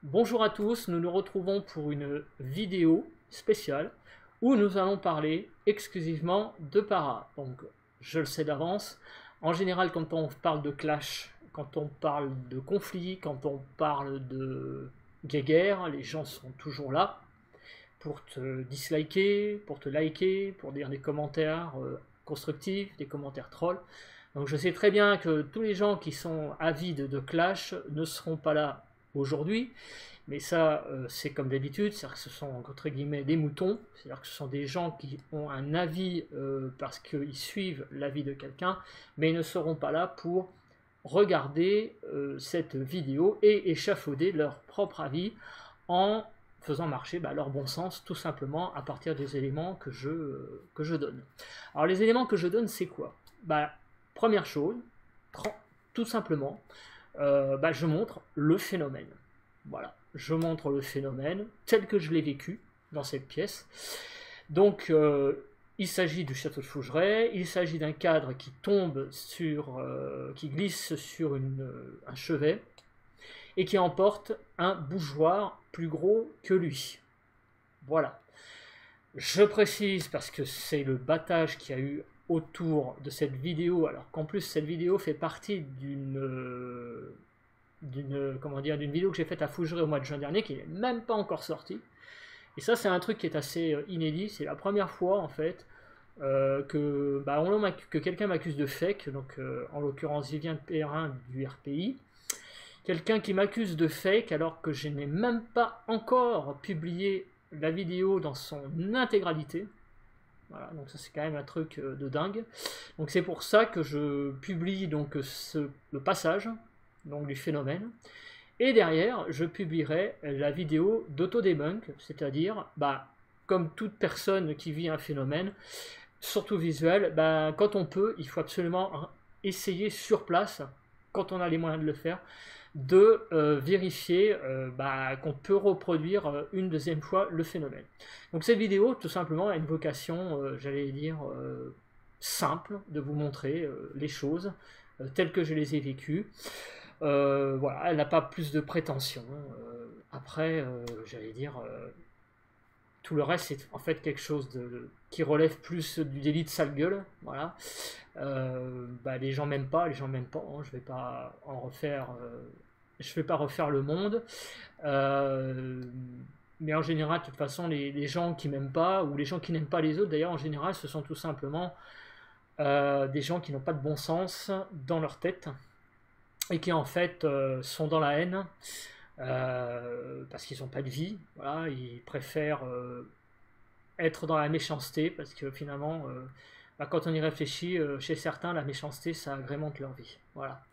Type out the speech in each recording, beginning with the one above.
Bonjour à tous, nous nous retrouvons pour une vidéo spéciale où nous allons parler exclusivement de para. Donc, je le sais d'avance, en général quand on parle de clash, quand on parle de conflit, quand on parle de guéguerre, les gens sont toujours là pour te disliker, pour te liker, pour dire des commentaires constructifs, des commentaires trolls. Donc je sais très bien que tous les gens qui sont avides de clash ne seront pas là aujourd'hui, mais ça c'est comme d'habitude, c'est-à-dire que ce sont entre guillemets des moutons, c'est-à-dire que ce sont des gens qui ont un avis parce qu'ils suivent l'avis de quelqu'un, mais ils ne seront pas là pour regarder cette vidéo et échafauder leur propre avis en faisant marcher leur bon sens tout simplement à partir des éléments que je donne. Alors les éléments que je donne, c'est quoi? Première chose, tout simplement, je montre le phénomène. Voilà, je montre le phénomène tel que je l'ai vécu dans cette pièce. Donc il s'agit du château de Fougeray, il s'agit d'un cadre qui tombe sur, qui glisse sur un chevet et qui emporte un bougeoir plus gros que lui. Voilà. Je précise parce que c'est le battage qu'il y a eu autour de cette vidéo, alors qu'en plus cette vidéo fait partie d'une vidéo que j'ai faite à Fougeray au mois de juin dernier, qui n'est même pas encore sortie. Et ça, c'est un truc qui est assez inédit. C'est la première fois en fait que quelqu'un m'accuse de fake, donc en l'occurrence Vivien Perrin du RPI. Quelqu'un qui m'accuse de fake alors que je n'ai même pas encore publié la vidéo dans son intégralité. Voilà, donc ça c'est quand même un truc de dingue. Donc c'est pour ça que je publie donc le passage donc du phénomène. Et derrière, je publierai la vidéo d'autodébunk, c'est-à-dire, comme toute personne qui vit un phénomène, surtout visuel, quand on peut, il faut absolument essayer sur place, quand on a les moyens de le faire, de vérifier qu'on peut reproduire une deuxième fois le phénomène. Donc cette vidéo, tout simplement, a une vocation, j'allais dire, simple, de vous montrer les choses telles que je les ai vécues. Voilà, elle n'a pas plus de prétention. Après, j'allais dire, tout le reste, c'est en fait quelque chose qui relève plus du délit de sale gueule. Voilà. Les gens m'aiment pas, hein, je vais pas en refaire. Je vais pas refaire le monde. Mais en général, de toute façon, les gens qui m'aiment pas, ou les gens qui n'aiment pas les autres, d'ailleurs, en général, ce sont tout simplement des gens qui n'ont pas de bon sens dans leur tête et qui en fait sont dans la haine parce qu'ils n'ont pas de vie. Voilà, ils préfèrent être dans la méchanceté parce que finalement, quand on y réfléchit, chez certains, la méchanceté, ça agrémente leur vie. Voilà.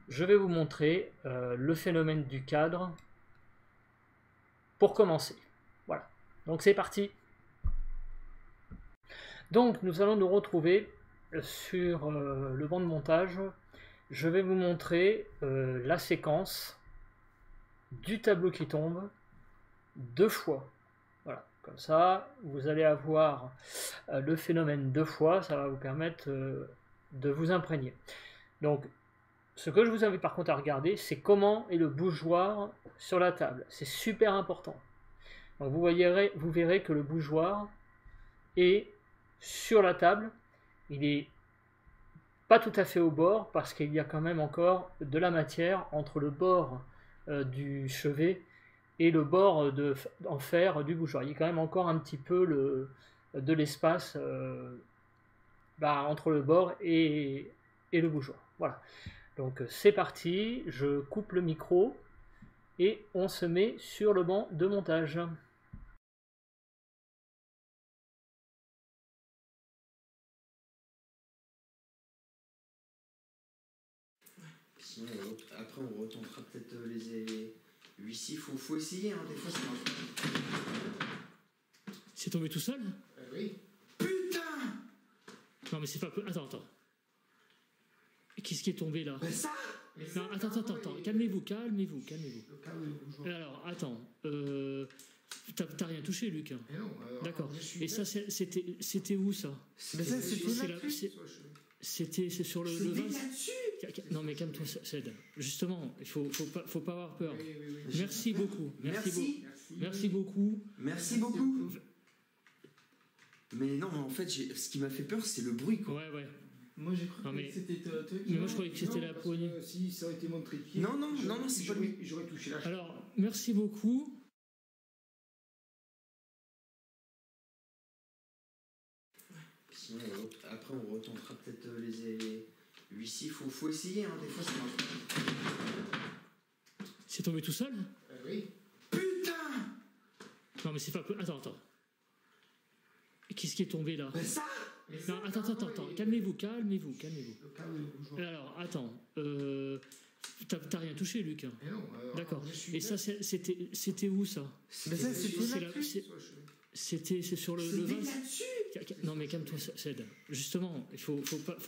Je vais vous montrer le phénomène du cadre pour commencer. Voilà. Donc c'est parti. Donc nous allons nous retrouver sur le banc de montage. Je vais vous montrer la séquence du tableau qui tombe deux fois. Voilà, comme ça, vous allez avoir le phénomène deux fois, ça va vous permettre de vous imprégner. Donc, ce que je vous invite par contre à regarder, c'est comment est le bougeoir sur la table. C'est super important. Donc, vous verrez que le bougeoir est sur la table. Il est pas tout à fait au bord parce qu'il y a quand même encore de la matière entre le bord du chevet et le bord en fer du bougeoir. Il y a quand même encore un petit peu de l'espace entre le bord et le bougeoir. Voilà. Donc c'est parti, je coupe le micro et on se met sur le banc de montage. Sinon, après, on retentera peut-être les huissiers. Faut essayer, hein, des fois ça marche pas. C'est tombé tout seul? Oui. Putain! Non, mais c'est pas. Attends. Qu'est-ce qui est tombé là? Ça! Non, attends. Calmez-vous. Alors, attends. T'as rien touché, Luc? Non, d'accord. Et ça, c'était où ça? Mais ça, c'était là. C'est sur le C'est vin. là-dessus. Non mais calme-toi, Ced. Justement, il faut pas avoir peur. Oui. Merci beaucoup. Merci beaucoup. Merci beaucoup. Mais non, en fait, ce qui m'a fait peur, c'est le bruit, quoi. Ouais. Moi j'ai cru que c'était toi qui... Mais moi je croyais que c'était la poignée. Si ça aurait été mon trépied... Non, c'est pas lui. J'aurais touché la chaise. Alors, merci beaucoup. Sinon, après, on retentera peut-être les huissiers. Faut essayer, hein. Des fois, ça marche pas. C'est tombé tout seul? Oui. Putain! Non mais c'est pas... Attends. Qu'est-ce qui est tombé là? Ben ça! Non, attends. Calmez-vous. Alors, attends. T'as rien touché, Luc? Non, d'accord. Et ça, c'était où, ça? Mais ça, c'est sur le vin. Là-dessus. Non, mais calme-toi, Ced. Justement, il faut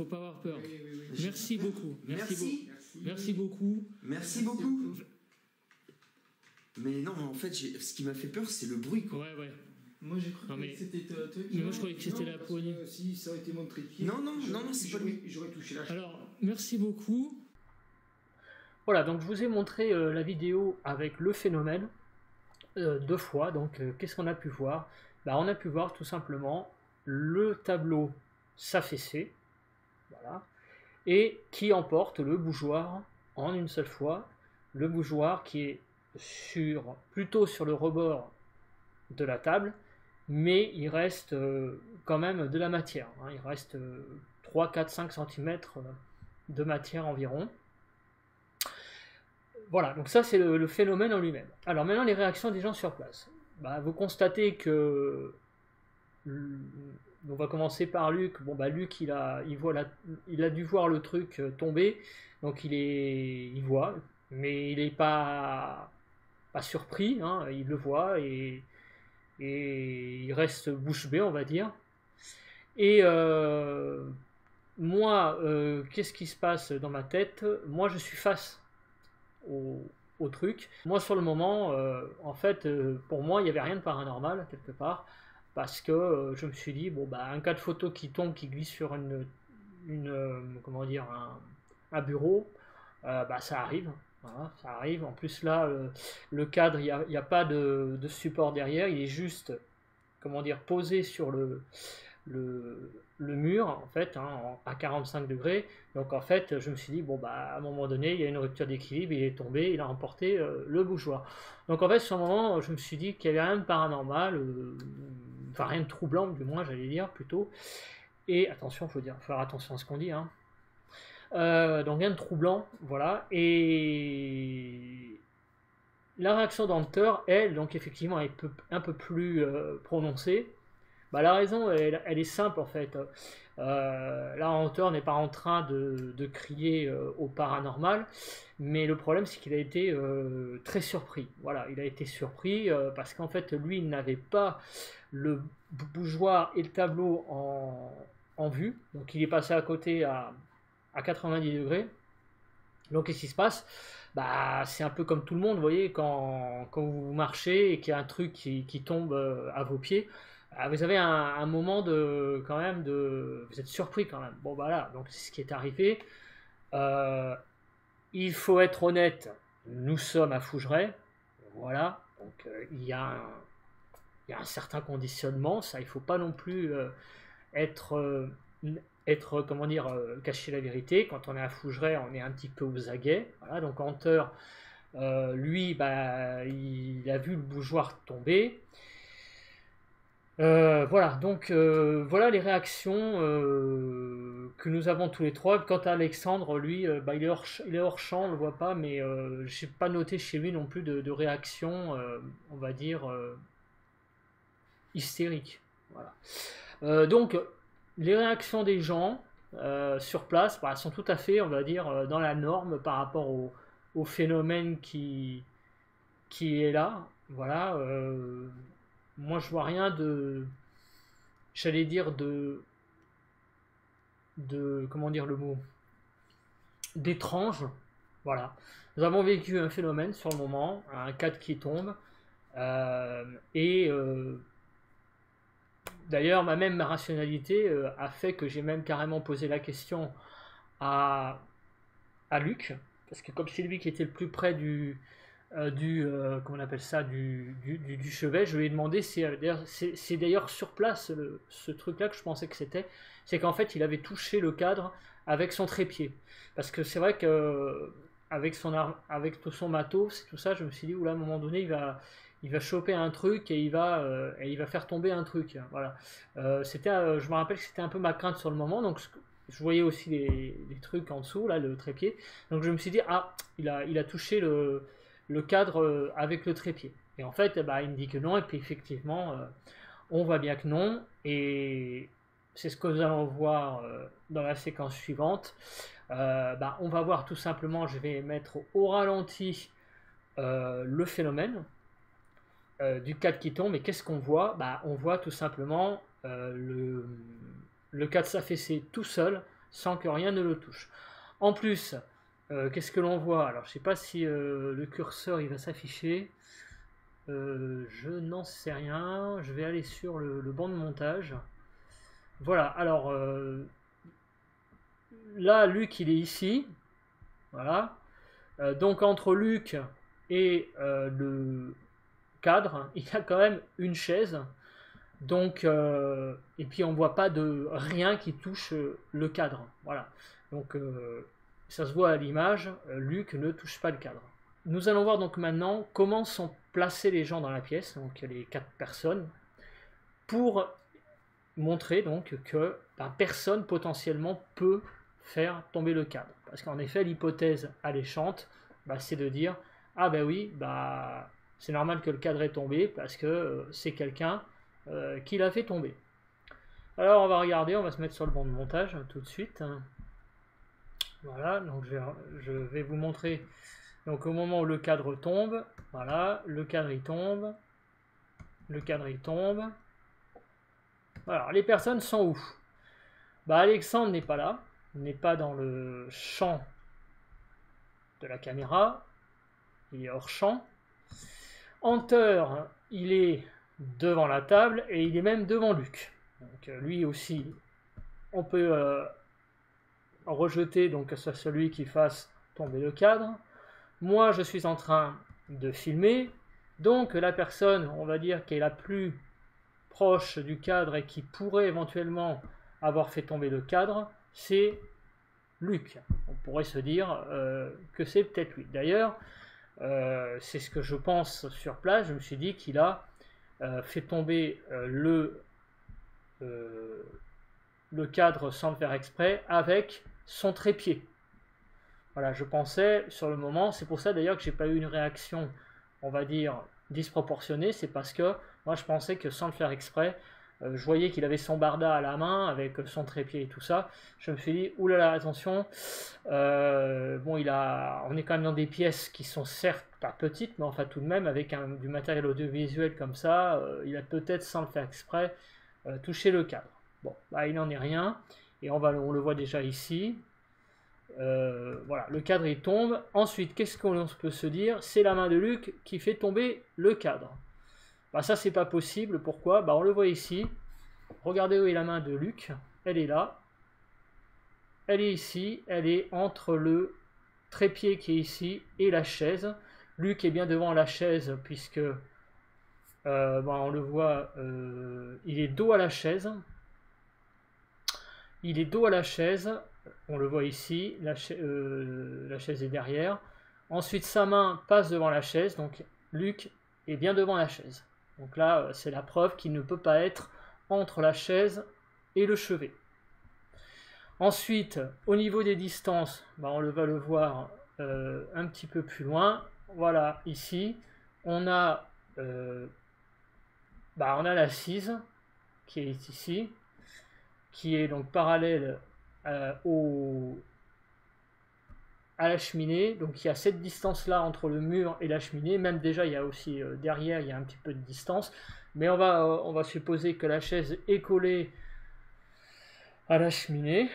pas avoir peur. Oui. Merci beaucoup. Merci beaucoup. Merci beaucoup. Mais non, en fait, ce qui m'a fait peur, c'est le bruit, quoi. Ouais. Moi j'ai cru que c'était toi qui... Mais moi je croyais que c'était la poignée. Si ça aurait été mon trépied... Non, c'est pas lui. J'aurais touché la chaise. Alors, merci beaucoup. Voilà, donc je vous ai montré la vidéo avec le phénomène 2 fois. Donc qu'est-ce qu'on a pu voir? On a pu voir tout simplement le tableau s'affaisser, voilà, et qui emporte le bougeoir en une seule fois. Le bougeoir qui est plutôt sur le rebord de la table, mais il reste quand même de la matière, hein. Il reste 3, 4, 5 cm de matière environ. Voilà, donc ça c'est le phénomène en lui-même. Alors maintenant les réactions des gens sur place. Vous constatez que... On va commencer par Luc. Luc il a dû voir le truc tomber, donc il voit, mais il n'est pas surpris, hein. Il le voit et il reste bouche bée, on va dire. Et moi, qu'est-ce qui se passe dans ma tête? Moi je suis face au truc. Moi sur le moment, en fait, pour moi il n'y avait rien de paranormal quelque part, parce que je me suis dit, un cas de photo qui tombe, qui glisse sur comment dire, un bureau, ça arrive. Voilà, ça arrive. En plus là, le cadre, il n'y a pas de support derrière, il est juste, comment dire, posé sur le mur, en fait, hein, à 45 degrés. Donc en fait, je me suis dit, à un moment donné, il y a une rupture d'équilibre, il est tombé, il a emporté le bougeoir. Donc en fait, sur un moment, je me suis dit qu'il y avait rien de paranormal, enfin rien de troublant, du moins, j'allais dire, plutôt. Et attention, il faut faire attention à ce qu'on dit, hein. Donc rien de troublant, voilà. Et la réaction d'Hunter, elle, donc effectivement, est un peu plus prononcée. La raison, elle est simple en fait. Là, Hunter n'est pas en train de crier au paranormal, mais le problème, c'est qu'il a été très surpris. Voilà, il a été surpris parce qu'en fait, lui, il n'avait pas le bougeoir et le tableau en vue, donc il est passé à côté à 90 degrés. Donc qu'est-ce qui se passe? C'est un peu comme tout le monde, vous voyez, quand vous marchez et qu'il y a un truc qui tombe à vos pieds, vous avez un moment vous êtes surpris quand même. Voilà, donc c'est ce qui est arrivé. Il faut être honnête, nous sommes à Fougeray, voilà, donc il y a un certain conditionnement, ça, il faut pas non plus être comment dire, cacher la vérité. Quand on est à Fougeray, on est un petit peu aux aguets. Voilà, donc Hunter, lui, il a vu le bougeoir tomber. Voilà, donc voilà les réactions que nous avons tous les trois. Quant à Alexandre, lui, il est hors champ, on ne le voit pas, mais j'ai pas noté chez lui non plus de réaction, on va dire, hystérique. Voilà. Donc, les réactions des gens sur place sont tout à fait, on va dire, dans la norme par rapport au phénomène qui est là. Voilà. Moi, je vois rien j'allais dire comment dire le mot, d'étrange. Voilà. Nous avons vécu un phénomène sur le moment, un cadre qui tombe, et D'ailleurs, ma rationalité a fait que j'ai même carrément posé la question à Luc, parce que comme c'est lui qui était le plus près comment on appelle ça, du chevet, je lui ai demandé, c'est d'ailleurs sur place ce truc-là que je pensais que c'est qu'en fait il avait touché le cadre avec son trépied. Parce que c'est vrai que avec tout son matos et tout ça, je me suis dit, oula, à un moment donné, il va choper un truc et il va faire tomber un truc. Voilà. Je me rappelle que c'était un peu ma crainte sur le moment, donc je voyais aussi les trucs en dessous, là, le trépied. Donc je me suis dit, ah, il a touché le cadre avec le trépied. Et en fait, bah, il me dit que non, et puis effectivement, on voit bien que non, et c'est ce que nous allons voir dans la séquence suivante. Bah, on va voir tout simplement, je vais mettre au ralenti le phénomène du cadre qui tombe, et qu'est-ce qu'on voit? Bah, on voit tout simplement le cadre s'affaisser tout seul, sans que rien ne le touche. En plus, qu'est-ce que l'on voit? Alors, je ne sais pas si le curseur il va s'afficher. Je n'en sais rien. Je vais aller sur le banc de montage. Voilà, alors là, Luc, il est ici. Voilà. Donc, entre Luc et le cadre, il y a quand même une chaise. Donc, et puis on ne voit pas de rien qui touche le cadre. Voilà. Donc, ça se voit à l'image, Luc ne touche pas le cadre. Nous allons voir donc maintenant comment sont placés les gens dans la pièce, donc les 4 personnes, pour montrer donc que personne potentiellement peut faire tomber le cadre. Parce qu'en effet, l'hypothèse alléchante, c'est de dire, ah ben oui, c'est normal que le cadre est tombé parce que c'est quelqu'un qui l'a fait tomber. Alors on va regarder, on va se mettre sur le banc de montage tout de suite. Voilà, donc je vais vous montrer. Donc au moment où le cadre tombe, voilà, le cadre il tombe, le cadre il tombe. Alors les personnes sont où? Alexandre n'est pas là, n'est pas dans le champ de la caméra, il est hors champ. Hunter, il est devant la table et il est même devant Luc. Donc lui aussi, on peut rejeter donc que ce soit celui qui fasse tomber le cadre. Moi, je suis en train de filmer, donc la personne, on va dire, qui est la plus proche du cadre et qui pourrait éventuellement avoir fait tomber le cadre, c'est Luc. On pourrait se dire que c'est peut-être lui. D'ailleurs, c'est ce que je pense sur place. Je me suis dit qu'il a fait tomber le cadre sans le faire exprès avec son trépied. Voilà, je pensais sur le moment, c'est pour ça d'ailleurs que j'ai pas eu une réaction, on va dire, disproportionnée, c'est parce que moi je pensais que sans le faire exprès, je voyais qu'il avait son barda à la main avec son trépied et tout ça. Je me suis dit, oulala, attention, bon, on est quand même dans des pièces qui sont certes pas petites, mais enfin tout de même, avec du matériel audiovisuel comme ça, il a peut-être, sans le faire exprès, touché le cadre. Bon, il n'en est rien, et on le voit déjà ici. Voilà, le cadre il tombe. Ensuite, qu'est-ce qu'on peut se dire? C'est la main de Luc qui fait tomber le cadre. Ça, c'est pas possible. Pourquoi? On le voit ici. Regardez où est la main de Luc. Elle est là. Elle est ici. Elle est entre le trépied qui est ici et la chaise. Luc est bien devant la chaise puisque on le voit, il est dos à la chaise. Il est dos à la chaise. On le voit ici. La chaise est derrière. Ensuite, sa main passe devant la chaise. Donc, Luc est bien devant la chaise. Donc là, c'est la preuve qu'il ne peut pas être entre la chaise et le chevet. Ensuite, au niveau des distances, on va le voir un petit peu plus loin. Voilà, ici, on a l'assise qui est ici, qui est donc parallèle à la cheminée. Donc il y a cette distance là entre le mur et la cheminée. Même déjà il y a aussi derrière il y a un petit peu de distance, mais on va supposer que la chaise est collée à la cheminée.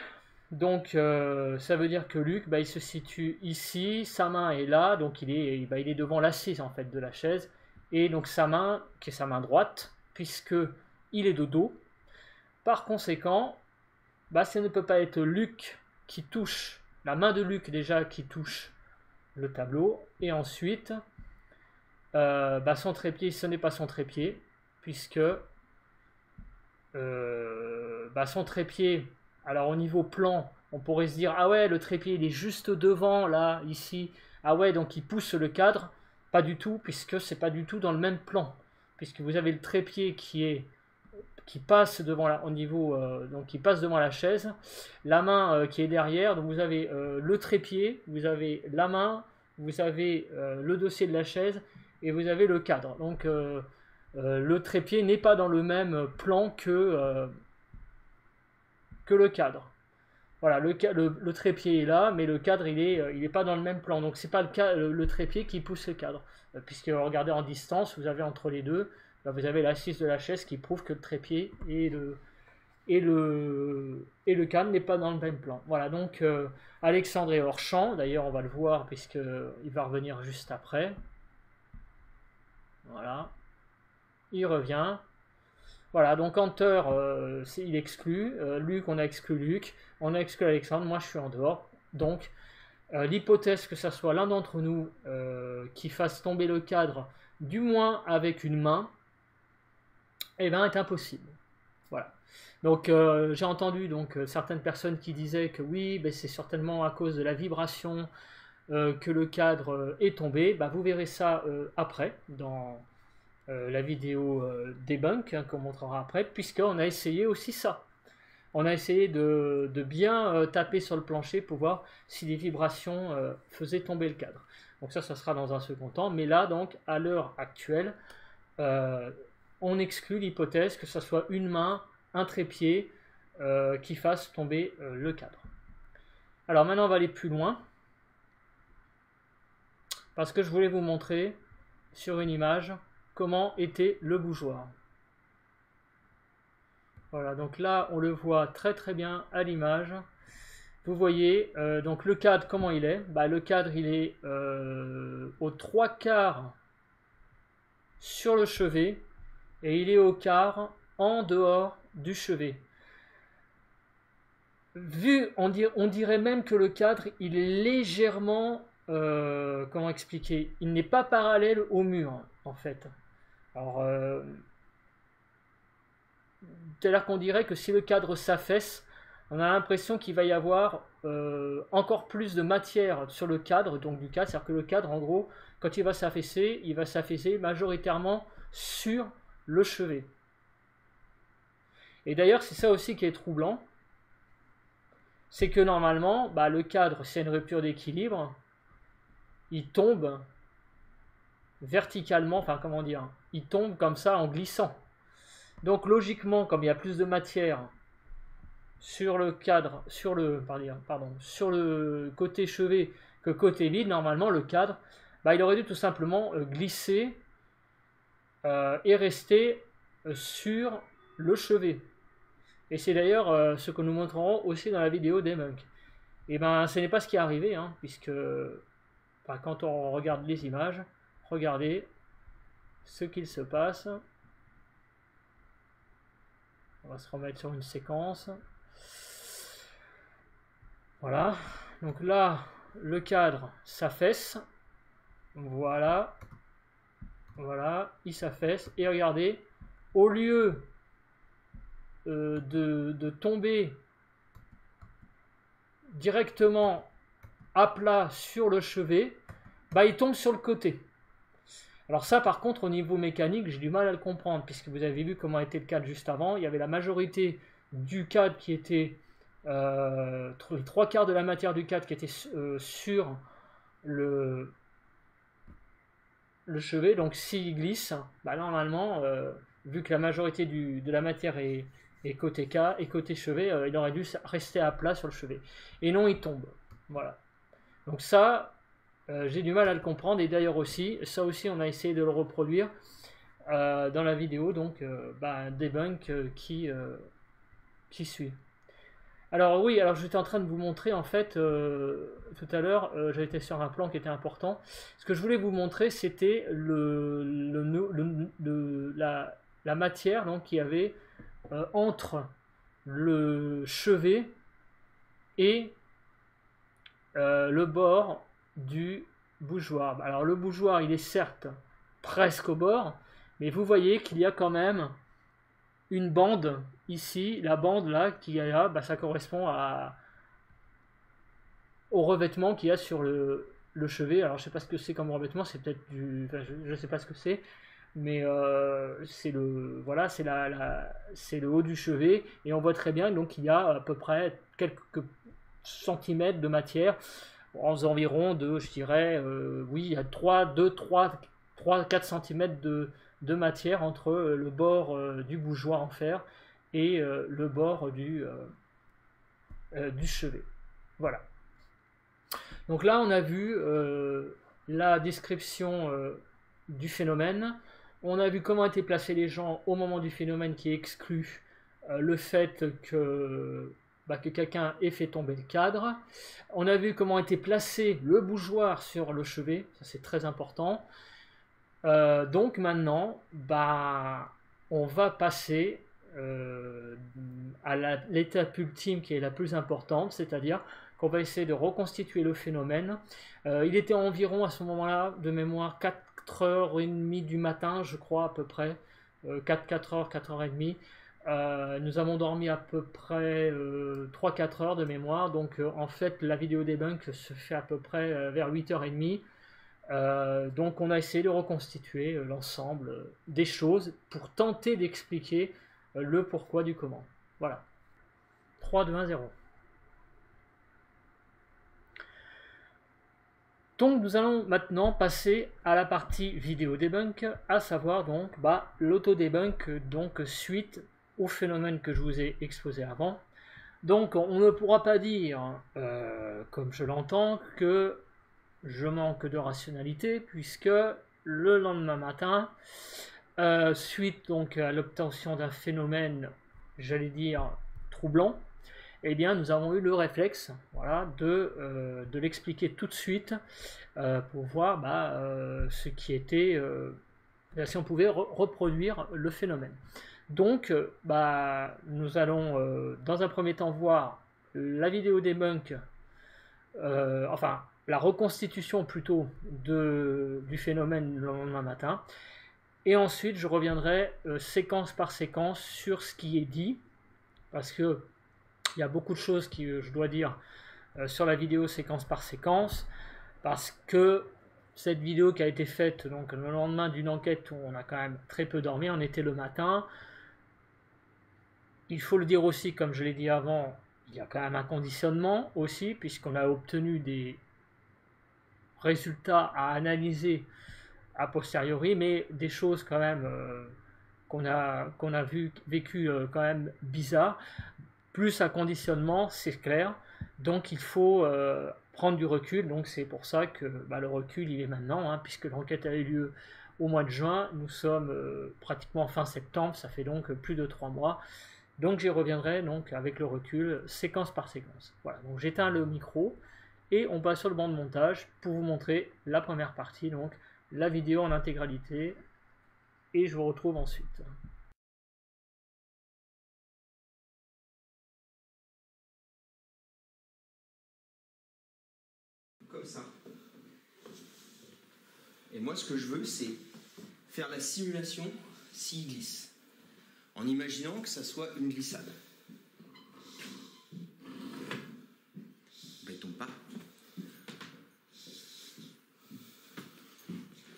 Donc ça veut dire que Luc il se situe ici, sa main est là, donc il est devant l'assise en fait de la chaise, et donc sa main qui est sa main droite, puisque il est de dos, par conséquent, bah, ça ne peut pas être Luc qui touche, la main de Luc déjà qui touche le tableau, et ensuite bah, son trépied, ce n'est pas son trépied, puisque bah, son trépied, alors au niveau plan, on pourrait se dire, ah ouais, le trépied il est juste devant, là, ici, ah ouais, donc il pousse le cadre. Pas du tout, puisque c'est pas du tout dans le même plan, puisque vous avez le trépied qui passe devant au niveau, donc qui passe devant la chaise, la main qui est derrière, donc vous avez le trépied, vous avez la main, vous avez le dossier de la chaise, et vous avez le cadre. Donc le trépied n'est pas dans le même plan que le cadre. Voilà, le trépied est là, mais le cadre il est pas dans le même plan. Donc c'est pas le trépied qui pousse le cadre, puisque regardez en distance, vous avez entre les deux, là, vous avez l'assise de la chaise qui prouve que le trépied et le cadre n'est pas dans le même plan. Voilà, donc Alexandre est hors champ. D'ailleurs, on va le voir puisqu'il va revenir juste après. Voilà, il revient. Voilà, donc Hunter, il exclut. Luc, on a exclu Luc. On a exclu Alexandre. Moi, je suis en dehors. Donc, l'hypothèse que ce soit l'un d'entre nous qui fasse tomber le cadre, du moins avec une main, eh ben, est impossible. Voilà. Donc, j'ai entendu certaines personnes qui disaient que oui, ben, c'est certainement à cause de la vibration que le cadre est tombé. Ben, vous verrez ça après, dans la vidéo debunk qu'on montrera après, puisqu'on a essayé aussi ça. On a essayé de bien taper sur le plancher pour voir si les vibrations faisaient tomber le cadre. Donc ça sera dans un second temps. Mais là, donc, à l'heure actuelle, on exclut l'hypothèse que ce soit une main, un trépied qui fasse tomber le cadre. Alors maintenant, on va aller plus loin. Parce que je voulais vous montrer sur une image comment était le bougeoir. Voilà, donc là on le voit très très bien à l'image. Vous voyez donc le cadre, comment il est. Bah, le cadre il est aux 3/4 sur le chevet et il est au quart en dehors du chevet. On dirait même que le cadre il est légèrement, comment expliquer, il n'est pas parallèle au mur en fait. Alors, c'est-à-dire qu'on dirait que si le cadre s'affaisse, on a l'impression qu'il va y avoir encore plus de matière sur le cadre, donc du cadre, c'est-à-dire que le cadre, en gros, quand il va s'affaisser majoritairement sur le chevet. Et d'ailleurs, c'est ça aussi qui est troublant, c'est que normalement, bah, le cadre, s'il y a une rupture d'équilibre, il tombe verticalement, enfin comment dire, il tombe comme ça en glissant. Donc logiquement, comme il y a plus de matière sur le cadre, sur le côté chevet que côté vide, normalement le cadre, bah, il aurait dû tout simplement glisser et rester sur le chevet. Et c'est d'ailleurs ce que nous montrerons aussi dans la vidéo debunk. Et ben ce n'est pas ce qui est arrivé, hein, puisque quand on regarde les images, regardez ce qu'il se passe. On va se remettre sur une séquence. Voilà. Donc là, le cadre s'affaisse. Voilà. Voilà, il s'affaisse. Et regardez, au lieu de tomber directement à plat sur le chevet, bah, il tombe sur le côté. Alors ça, par contre, au niveau mécanique, j'ai du mal à le comprendre, puisque vous avez vu comment était le cadre juste avant. Il y avait la majorité du cadre qui était, les 3/4 de la matière du cadre qui était sur le chevet. Donc s'il glisse, bah, normalement, vu que la majorité de la matière est côté côté chevet, il aurait dû rester à plat sur le chevet. Et non, il tombe. Voilà. Donc ça... j'ai du mal à le comprendre, et d'ailleurs aussi, ça aussi on a essayé de le reproduire dans la vidéo, donc debunk qui suit. Alors oui, alors j'étais en train de vous montrer en fait, tout à l'heure, j'étais sur un plan qui était important. Ce que je voulais vous montrer, c'était la matière donc, qu'il y avait entre le chevet et le bord du bougeoir. Alors le bougeoir, il est certes presque au bord, mais vous voyez qu'il y a quand même une bande ici, la bande là qui est là, ça correspond au revêtement qu'il y a sur le chevet. Alors je sais pas ce que c'est comme revêtement, c'est peut-être du, enfin, je sais pas ce que c'est, mais c'est le, voilà, c'est c'est le haut du chevet et on voit très bien donc il y a à peu près quelques centimètres de matière, environ de, je dirais, oui, il y a 3, 4 cm de matière entre le bord du bougeoir en fer et le bord du chevet. Voilà. Donc là, on a vu la description du phénomène. On a vu comment étaient placés les gens au moment du phénomène qui exclut le fait que quelqu'un ait fait tomber le cadre. On a vu comment était placé le bougeoir sur le chevet, ça c'est très important. Donc maintenant, on va passer à l'étape ultime qui est la plus importante, c'est-à-dire qu'on va essayer de reconstituer le phénomène. Il était environ à ce moment-là, de mémoire, 4h30 du matin, je crois à peu près, 4h, 4h30. Nous avons dormi à peu près 3-4 heures de mémoire, donc en fait la vidéo debunk se fait à peu près vers 8h30. Donc on a essayé de reconstituer l'ensemble des choses pour tenter d'expliquer le pourquoi du comment. Voilà. 3, 2, 1, 0. Donc nous allons maintenant passer à la partie vidéo debunk, à savoir donc l'auto-debunk donc suite au phénomène que je vous ai exposé avant. Donc on ne pourra pas dire, comme je l'entends, que je manque de rationalité, puisque le lendemain matin, suite donc à l'obtention d'un phénomène, j'allais dire, troublant, eh bien nous avons eu le réflexe, voilà, de l'expliquer tout de suite pour voir ce qui était, si on pouvait reproduire le phénomène. Donc nous allons dans un premier temps voir la vidéo debunk, enfin la reconstitution plutôt du phénomène le lendemain matin, et ensuite je reviendrai séquence par séquence sur ce qui est dit, parce que il y a beaucoup de choses que je dois dire sur la vidéo séquence par séquence, parce que cette vidéo qui a été faite donc le lendemain d'une enquête où on a quand même très peu dormi, on était le matin. Il faut le dire aussi, comme je l'ai dit avant, il y a quand même un conditionnement aussi, puisqu'on a obtenu des résultats à analyser a posteriori, mais des choses quand même qu'on a vécu quand même bizarres, plus un conditionnement, c'est clair. Donc il faut prendre du recul, donc c'est pour ça que le recul il est maintenant, puisque l'enquête a eu lieu au mois de juin, nous sommes pratiquement fin septembre, ça fait donc plus de 3 mois. Donc j'y reviendrai donc avec le recul, séquence par séquence. Voilà, donc j'éteins le micro et on passe sur le banc de montage pour vous montrer la première partie, donc la vidéo en intégralité, et je vous retrouve ensuite. Comme ça. Et moi, ce que je veux, c'est faire la simulation s'il glisse, en imaginant que ça soit une glissade. Il tombe pas.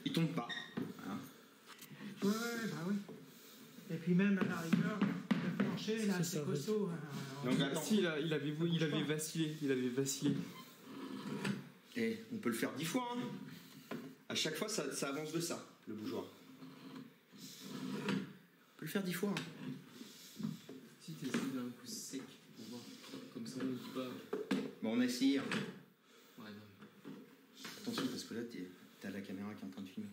Il tombe pas. Hein. Ouais, oui. Et puis même à la rigueur, le plancher, là, c'est costaud. Donc attends. Si, il avait vacillé. Et on peut le faire 10 fois. Hein. À chaque fois, ça avance de ça, le bougeoir. On peut le faire 10 fois. Hein. Si tu essaies d'un coup sec, pour voir. Comme ça, on ne dit pas. Bon, on a essayé. Hein. Ouais, non. Attention, parce que là, t'as la caméra qui est en train de filmer.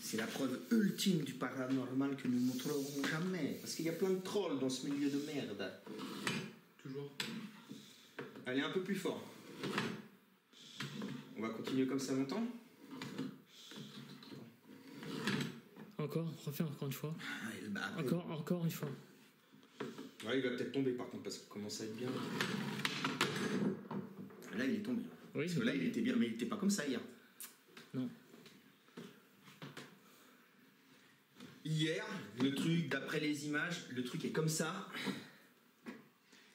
C'est la preuve ultime du paranormal que nous ne montrerons jamais. Parce qu'il y a plein de trolls dans ce milieu de merde. Toujours. Allez, un peu plus fort. On va continuer comme ça longtemps. Encore, refais encore une fois. Bah, encore une fois. Ouais, il va peut-être tomber par contre parce qu'il commence à être bien. Là, il est tombé. Oui, parce que là, il était bien, mais il était pas comme ça hier. Non. Hier, le truc, d'après les images, le truc est comme ça.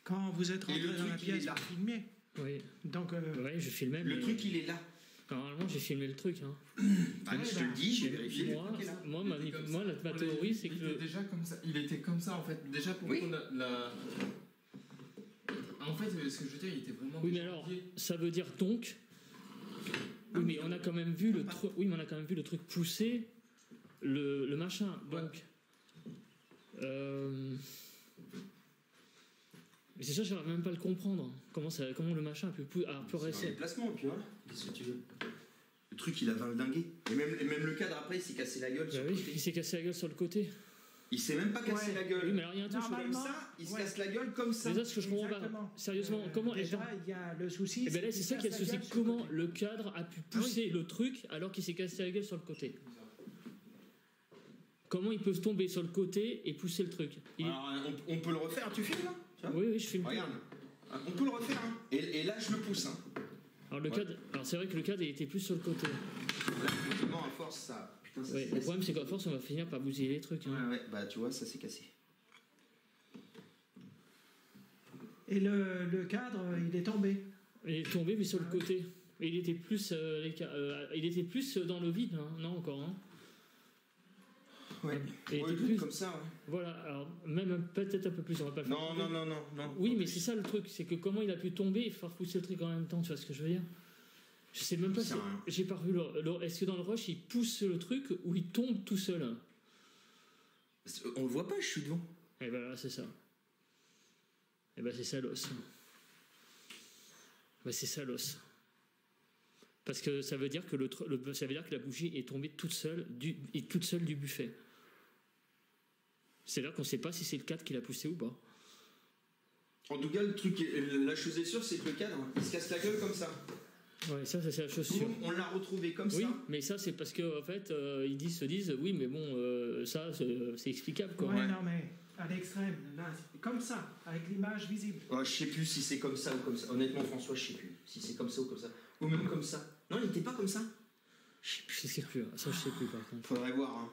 Quand vous êtes rentré le dans la truc, il est pièce, là. vous filmiez. Oui. Donc, Ouais, je filmais. Le mais truc, il est là. Normalement, j'ai filmé le truc. Hein. Bah, je te le dis, j'ai vérifié. Moi, le truc est là. moi, Il était comme ma ça. théorie, c'est Il que était déjà comme ça. Il était comme ça en fait. Déjà pour Oui. prendre la. En fait, ce que je veux dire, il était vraiment. oui, mais alors, ça veut dire donc. Oui, mais on a quand même vu le truc. Oui, mais on a quand même vu le truc pousser le machin. Donc. Mais c'est ça, j'arrive même pas à le comprendre. Comment le machin a pu C'est un rester. déplacement, et puis voilà. Qu'est-ce que tu veux? Le truc, il a valdingué. Et même le cadre, après, il s'est cassé la gueule Bah sur le oui, côté. il s'est cassé la gueule sur le côté. Il s'est même pas cassé Ouais. la gueule. Oui, mais alors il y a un truc. Comme Normalement, ça, il se ouais. casse la gueule comme ça. C'est ça ce que je comprends Exactement. pas. Sérieusement, comment. Déjà, il y a le souci. Et ben là, c'est ça qui est le souci. Comment le cadre a pu Ah oui. pousser le truc alors qu'il s'est cassé la gueule sur le côté? Comment il peut se tomber sur le côté et pousser le truc? Alors, on peut le refaire, tu filmes là? Tu vois? Oui, oui, je filme. Regarde, on peut le refaire. Hein. Et là, je le pousse. Hein. Alors, le cadre, alors c'est vrai que le cadre il était plus sur le côté. Là, effectivement, à force, ça. Putain, ça Ouais, s'est le cassé. problème c'est qu'à force on va finir par bousiller les trucs. Hein. Ouais, bah tu vois, ça s'est cassé. Et le cadre, il est tombé. Il est tombé mais sur le côté. Et il était plus, il était plus dans le vide, hein. Non encore. Hein. Ouais, Et ouais, était plus- comme ça, ouais. Voilà, alors même peut-être un peu plus, on va pas le faire. Non, non, non, non, non. Oui, mais c'est ça le truc, c'est que comment il a pu tomber et faire pousser le truc en même temps, tu vois ce que je veux dire? Je sais même pas C'est si. un- J'ai pas vu est-ce que dans le rush il pousse le truc ou il tombe tout seul? On le voit pas, je suis devant. Et ben là, c'est ça. Et ben c'est ça l'os. Ben c'est ça l'os. Parce que ça veut dire que ça veut dire que la bougie est tombée toute seule du buffet. C'est là qu'on sait pas si c'est le cadre qui l'a poussé ou pas. En tout cas, la chose est sûre, c'est que le cadre, il se casse la gueule comme ça. Ouais, ça c'est la chose sûre. Nous, on l'a retrouvé comme Oui, ça. mais ça c'est parce que en fait ils se disent oui mais bon ça c'est explicable quoi. Ouais, non, mais à l'extrême, là, c'est comme ça, avec l'image visible. Je sais plus si c'est comme ça ou comme ça. Honnêtement, François, je sais plus si c'est comme ça ou comme ça. Ou même comme ça. Non, il était pas comme ça. Je sais plus, ça je sais plus par contre. Faudrait voir. Hein.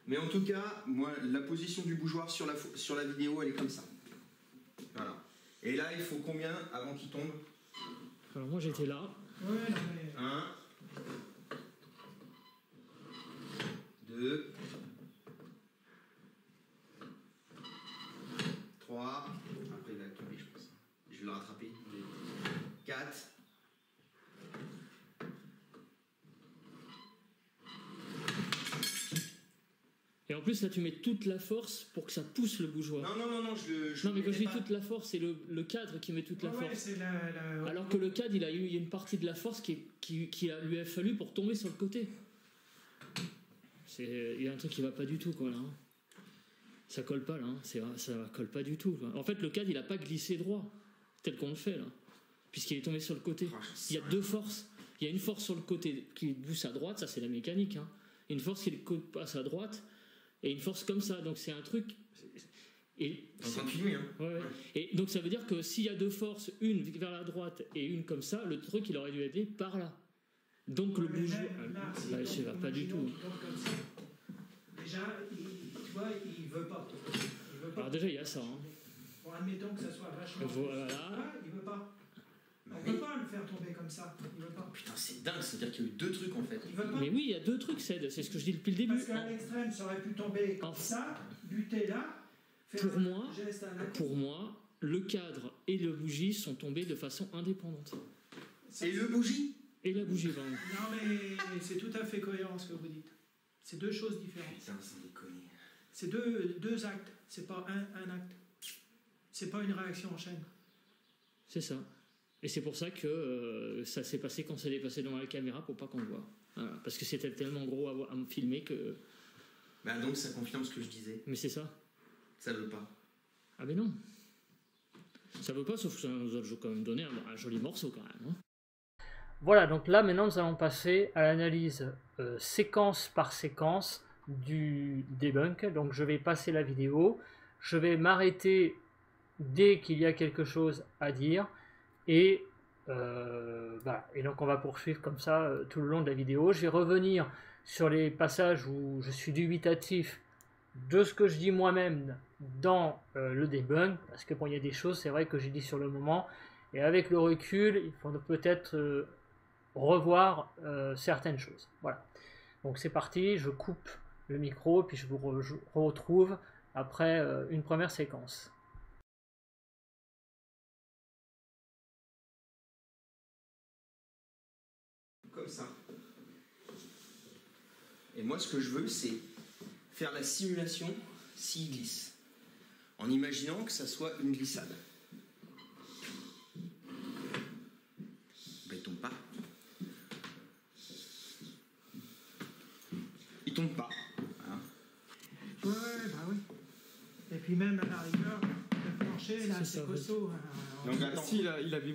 Mais en tout cas, moi, la position du bougeoir sur la vidéo, elle est comme ça. Voilà. Et là, il faut combien avant qu'il tombe? Alors moi j'étais là. Ouais, non, mais. 1, 2, 3. Après, il va tomber, je pense. Je vais le rattraper. 4. Et en plus là tu mets toute la force pour que ça pousse le bougeoir. Non, je Non mais quand je dis pas. toute la force, c'est le cadre qui met toute la Ouais, force. c'est Alors que le cadre, il y a une partie de la force qui lui a fallu pour tomber sur le côté. Il y a un truc qui va pas du tout quoi là. Hein. Ça colle pas là, hein. Ça colle pas du tout. Quoi. En fait, le cadre, il a pas glissé droit tel qu'on le fait là, puisqu'il est tombé sur le côté. Il y a deux forces. Il y a une force sur le côté qui pousse à droite, ça c'est la mécanique. Hein. Une force qui passe à droite et une force comme ça. Donc c'est un truc. Et En train de filmer, hein. ouais. Et donc ça veut dire que s'il y a deux forces, une vers la droite et une comme ça, le truc il aurait dû être par là. Donc le bougeoir, bah, je sais pas du tout. Déjà, tu vois, il veut pas. Il veut pas. Alors déjà il y a ça. Hein. Bon, admettons que ça soit vachement. Voilà. Ouais, il veut pas. On Oui. peut pas le faire tomber comme ça. Il veut pas. Putain, c'est dingue, c'est-à-dire qu'il y a eu deux trucs en fait. Il veut pas. Mais oui, il y a deux trucs, c'est ce que je dis depuis le début. Parce qu'à l'extrême, ça aurait pu tomber comme ça, buter là, faire Pour moi, un geste à la Pour moi, le cadre et le bougie sont tombés de façon indépendante. Et le bougie? Et la bougie, pardon. Non, mais c'est tout à fait cohérent ce que vous dites. C'est deux choses différentes. Putain, sans déconner. C'est deux actes. C'est pas un acte. C'est pas une réaction en chaîne. C'est ça. Et c'est pour ça que ça s'est passé quand ça est passé devant la caméra pour pas qu'on le voit. Voilà. Parce que c'était tellement gros à me filmer que. Bah donc ça confirme ce que je disais. Mais c'est ça. Ça veut pas. Ah mais non. Ça veut pas, sauf que ça nous a quand même donné un joli morceau quand même. Hein. Voilà, donc là maintenant nous allons passer à l'analyse séquence par séquence du debunk. Donc je vais passer la vidéo, je vais m'arrêter dès qu'il y a quelque chose à dire et voilà. Et donc on va poursuivre comme ça tout le long de la vidéo. Je vais revenir sur les passages où je suis dubitatif de ce que je dis moi-même dans le debug, parce que bon, il y a des choses, c'est vrai, que j'ai dit sur le moment, et avec le recul, il faut peut-être revoir certaines choses. Voilà. Donc c'est parti, je coupe le micro, puis je vous retrouve après une première séquence. Comme ça. Et moi, ce que je veux, c'est faire la simulation s'il glisse, en imaginant que ça soit une glissade. Ben, il tombe pas. Il tombe pas. Hein. Ouais, bah oui. Et puis même à la rigueur, le plancher, là, c'est costaud. Donc attends. Si, il avait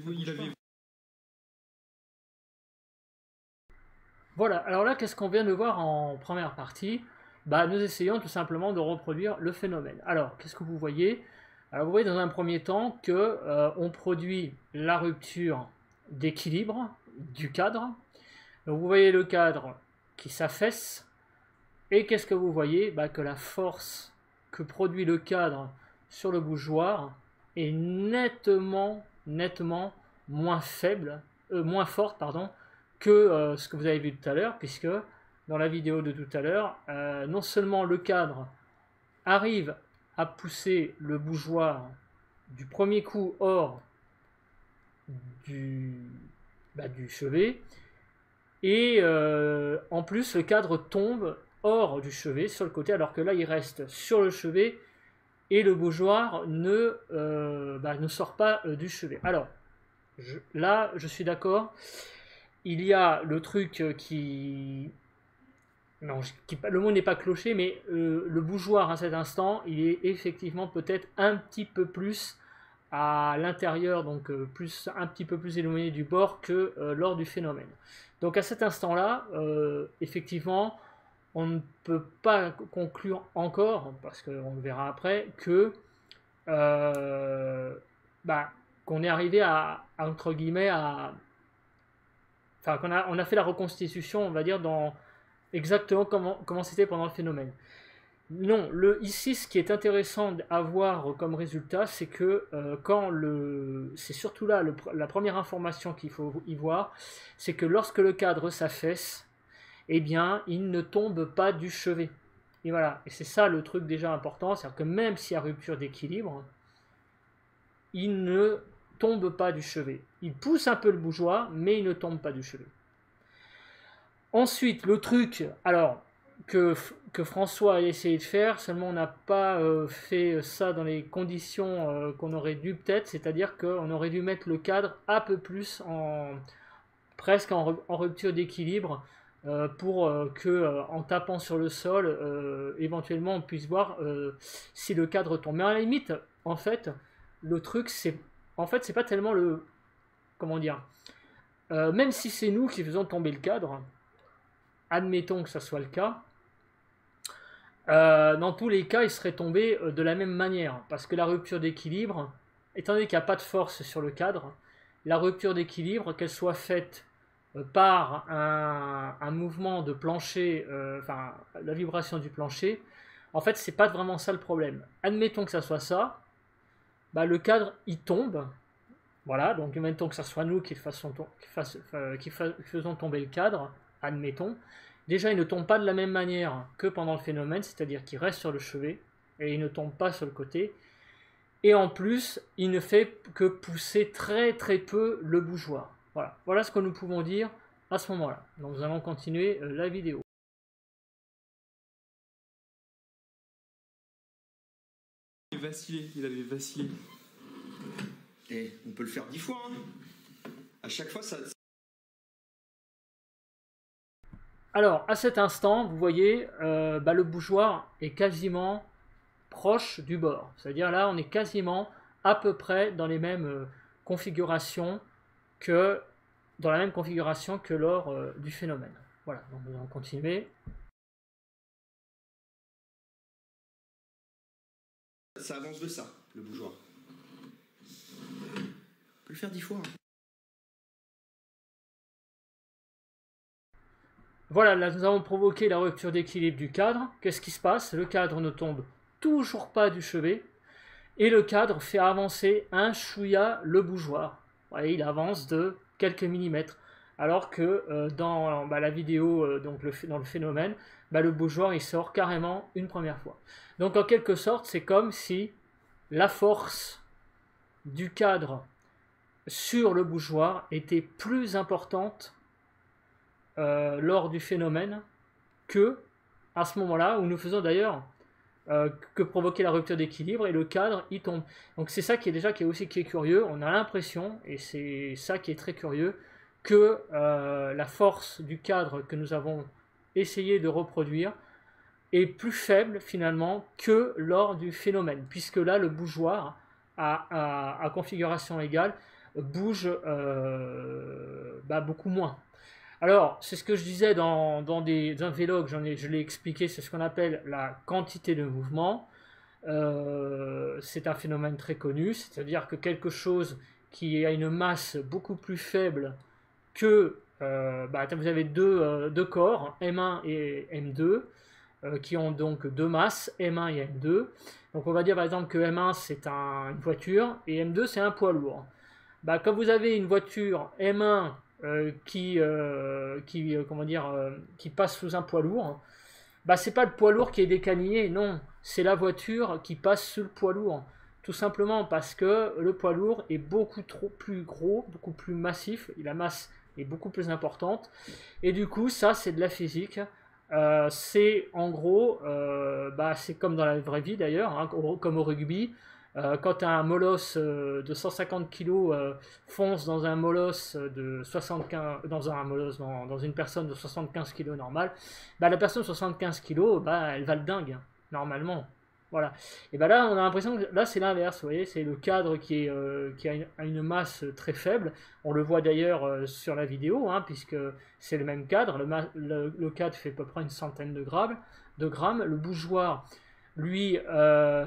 Voilà, alors là, qu'est-ce qu'on vient de voir en première partie? Bah, nous essayons tout simplement de reproduire le phénomène. Alors, qu'est-ce que vous voyez? Alors, vous voyez dans un premier temps que on produit la rupture d'équilibre du cadre. Donc, vous voyez le cadre qui s'affaisse. Et qu'est-ce que vous voyez? Bah, que la force que produit le cadre sur le bougeoir est nettement moins faible, moins forte, pardon, que ce que vous avez vu tout à l'heure, puisque dans la vidéo de tout à l'heure, non seulement le cadre arrive à pousser le bougeoir du premier coup hors du chevet, et en plus le cadre tombe hors du chevet sur le côté, alors que là il reste sur le chevet et le bougeoir ne sort pas du chevet. Alors là je suis d'accord, il y a le truc qui... Non, le mot n'est pas cloché, mais le bougeoir à cet instant, il est effectivement peut-être un petit peu plus à l'intérieur, donc un petit peu plus éloigné du bord que lors du phénomène. Donc à cet instant-là, effectivement, on ne peut pas conclure encore, parce qu'on le verra après, que qu'on est arrivé à entre guillemets, enfin, on a fait la reconstitution, on va dire, dans exactement comment c'était pendant le phénomène. Non, ici, ce qui est intéressant à voir comme résultat, c'est que c'est surtout là la première information qu'il faut y voir, c'est que lorsque le cadre s'affaisse, eh bien, il ne tombe pas du chevet. Et voilà, et c'est ça le truc déjà important, c'est-à-dire que même s'il y a rupture d'équilibre, il ne tombe pas du chevet. Il pousse un peu le bougeoir, mais il ne tombe pas du chevet. Ensuite, le truc, alors, que François a essayé de faire, seulement on n'a pas fait ça dans les conditions qu'on aurait dû peut-être, c'est-à-dire qu'on aurait dû mettre le cadre un peu plus presque en rupture d'équilibre, pour que en tapant sur le sol, éventuellement on puisse voir si le cadre tombe. Mais à la limite, en fait, le truc, c'est pas tellement le... Comment dire, même si c'est nous qui faisons tomber le cadre, admettons que ça soit le cas, dans tous les cas, il serait tombé de la même manière, parce que la rupture d'équilibre, étant donné qu'il n'y a pas de force sur le cadre, la rupture d'équilibre, qu'elle soit faite par un mouvement de plancher, enfin la vibration du plancher, en fait c'est pas vraiment ça le problème. Admettons que ça soit ça, bah, le cadre il tombe, voilà, donc admettons que ça soit nous qui faisons tomber le cadre, admettons, déjà il ne tombe pas de la même manière que pendant le phénomène, c'est-à-dire qu'il reste sur le chevet et il ne tombe pas sur le côté, et en plus il ne fait que pousser très peu le bougeoir. Voilà ce que nous pouvons dire à ce moment-là. Donc nous allons continuer la vidéo. Il avait vacillé. Et on peut le faire 10 fois. Hein. À chaque fois, ça... Alors, à cet instant, vous voyez, le bougeoir est quasiment proche du bord. C'est-à-dire là, on est quasiment à peu près dans les mêmes configurations que lors du phénomène. Voilà, donc nous allons continuer. ça avance de ça, le bougeoir. On peut le faire 10 fois. Hein. Voilà, là nous avons provoqué la rupture d'équilibre du cadre. Qu'est-ce qui se passe? Le cadre ne tombe toujours pas du chevet et le cadre fait avancer un chouïa le bougeoir. Ouais, il avance de quelques millimètres. Alors que dans la vidéo, donc dans le phénomène, le bougeoir il sort carrément une première fois. Donc en quelque sorte, c'est comme si la force du cadre sur le bougeoir était plus importante lors du phénomène que à ce moment-là où nous faisons d'ailleurs que provoquer la rupture d'équilibre et le cadre il tombe. Donc c'est ça qui est aussi curieux. On a l'impression, et c'est ça qui est très curieux, que la force du cadre que nous avons essayé de reproduire est plus faible finalement que lors du phénomène, puisque là le bougeoir à configuration égale bouge beaucoup moins. Alors, c'est ce que je disais dans un vlog, je l'ai expliqué, c'est ce qu'on appelle la quantité de mouvement. C'est un phénomène très connu, c'est-à-dire que quelque chose qui a une masse beaucoup plus faible que... vous avez deux corps, M1 et M2, qui ont donc deux masses, M1 et M2. Donc on va dire par exemple que M1 c'est une voiture et M2 c'est un poids lourd. Quand vous avez une voiture M1 qui passe sous un poids lourd, c'est pas le poids lourd qui est décanillé, non, c'est la voiture qui passe sous le poids lourd. Tout simplement parce que le poids lourd est beaucoup plus gros, beaucoup plus massif, et la masse est beaucoup plus importante. Et du coup, ça, c'est de la physique. C'est en gros, c'est comme dans la vraie vie d'ailleurs, hein, comme au rugby. Quand un molosse de 150 kg fonce dans un molosse de 75, dans une personne de 75 kg normale, la personne de 75 kg, elle va le dingue, normalement. Voilà. Et là, on a l'impression que là, c'est l'inverse. Vous voyez, c'est le cadre qui a une masse très faible. On le voit d'ailleurs sur la vidéo, hein, puisque c'est le même cadre. Le cadre fait à peu près une centaine de grammes. Le bougeoir, lui,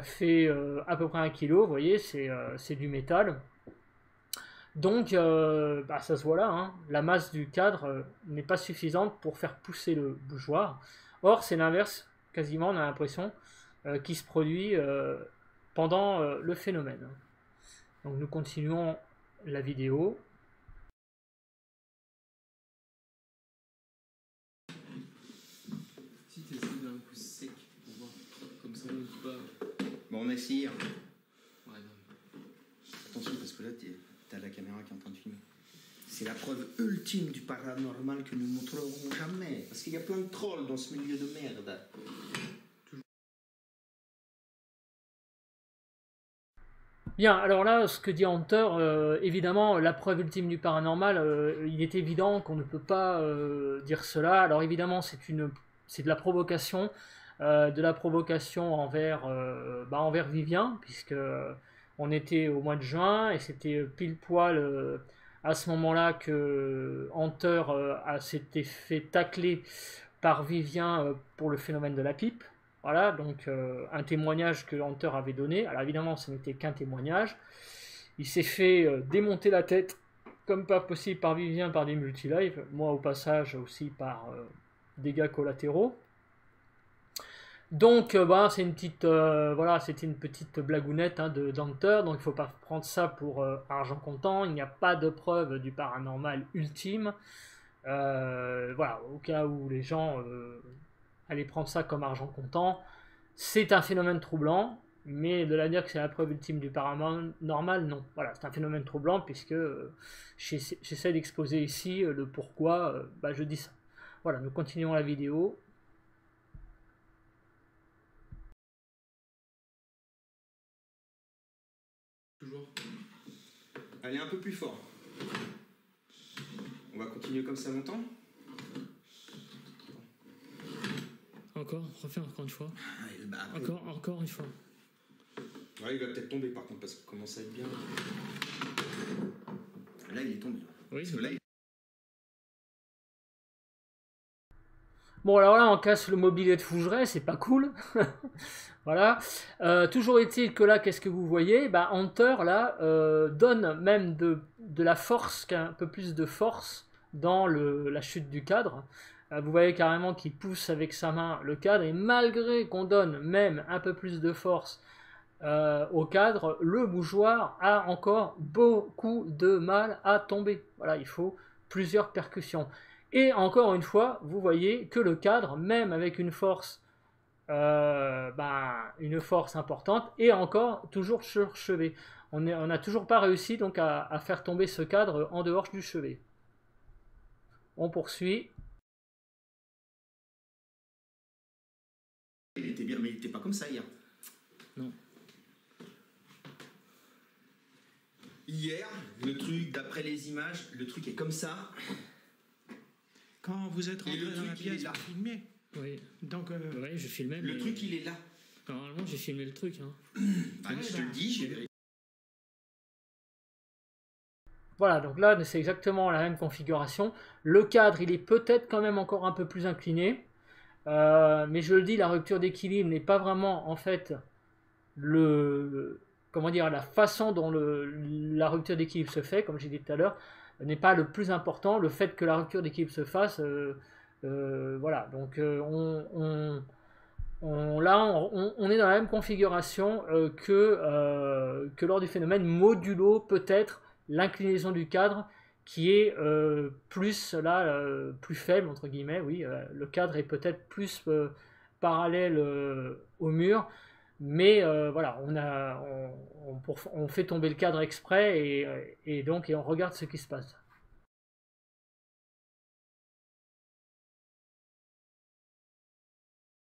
fait à peu près 1 kg. Vous voyez, c'est du métal. Donc, ça se voit là. Hein, la masse du cadre n'est pas suffisante pour faire pousser le bougeoir. Or, c'est l'inverse, quasiment, on a l'impression, qui se produit pendant le phénomène. Donc nous continuons la vidéo. Si tu essaies d'un coup sec pour voir, comme ça on dit pas. Bon, on essaye. Ouais, non. Attention parce que là t'as la caméra qui est en train de filmer. C'est la preuve ultime du paranormal que nous montrerons jamais. Parce qu'il y a plein de trolls dans ce milieu de merde. Bien, alors là, ce que dit Hunter, évidemment, la preuve ultime du paranormal, il est évident qu'on ne peut pas dire cela. Alors évidemment, c'est de la provocation envers Vivien, puisque on était au mois de juin et c'était pile poil à ce moment-là que Hunter s'était fait tacler par Vivien pour le phénomène de la pipe. Voilà, donc un témoignage que Hunter avait donné. Alors évidemment, ce n'était qu'un témoignage. Il s'est fait démonter la tête, comme pas possible, par Vivien, par des multilives. Moi, au passage, aussi par dégâts collatéraux. Donc, c'était une petite blagounette d'Hunter. Donc, il ne faut pas prendre ça pour argent comptant. Il n'y a pas de preuve du paranormal ultime. Au cas où les gens... aller prendre ça comme argent comptant, c'est un phénomène troublant, mais de la dire que c'est la preuve ultime du paranormal, non. Voilà, c'est un phénomène troublant puisque j'essaie d'exposer ici le pourquoi je dis ça. Voilà, nous continuons la vidéo. Toujours. Allez un peu plus fort. On va continuer comme ça longtemps. Encore, refais encore une fois. Encore une fois. Ouais, il va peut-être tomber par contre parce qu'il commence à être bien. Là, il est tombé. Oui. Parce que là, Bon, alors là, on casse le mobilier de Fougeray, c'est pas cool. Voilà. Toujours est-il que là, qu'est-ce que vous voyez? Bah, Hunter, là, donne même de la force, un peu plus de force dans la chute du cadre. Vous voyez carrément qu'il pousse avec sa main le cadre, et malgré qu'on donne même un peu plus de force au cadre, le bougeoir a encore beaucoup de mal à tomber. Voilà, il faut plusieurs percussions. Et encore une fois, vous voyez que le cadre, même avec une force importante, est encore toujours sur chevet. On n'a toujours pas réussi donc à faire tomber ce cadre en dehors du chevet. On poursuit. Il était bien, mais il n'était pas comme ça hier. Non. Hier, le truc, d'après les images, le truc est comme ça. Quand vous êtes rentré le dans la truc, il est pièce, là. vous filmez. Oui. Donc, Ouais, je filmais. Le mais truc, il est là. normalement, j'ai filmé le truc. Hein. Ah, je te le dis, j'ai vérifié. Voilà, donc là, c'est exactement la même configuration. Le cadre, il est peut-être quand même encore un peu plus incliné. Mais je le dis, la rupture d'équilibre n'est pas vraiment, en fait, la façon dont la rupture d'équilibre se fait, comme j'ai dit tout à l'heure, n'est pas le plus important. Le fait que la rupture d'équilibre se fasse, voilà. Donc, là, on est dans la même configuration que lors du phénomène, modulo peut-être l'inclinaison du cadre qui est plus faible, entre guillemets. Oui, le cadre est peut-être plus parallèle au mur, mais voilà, on fait tomber le cadre exprès et donc on regarde ce qui se passe.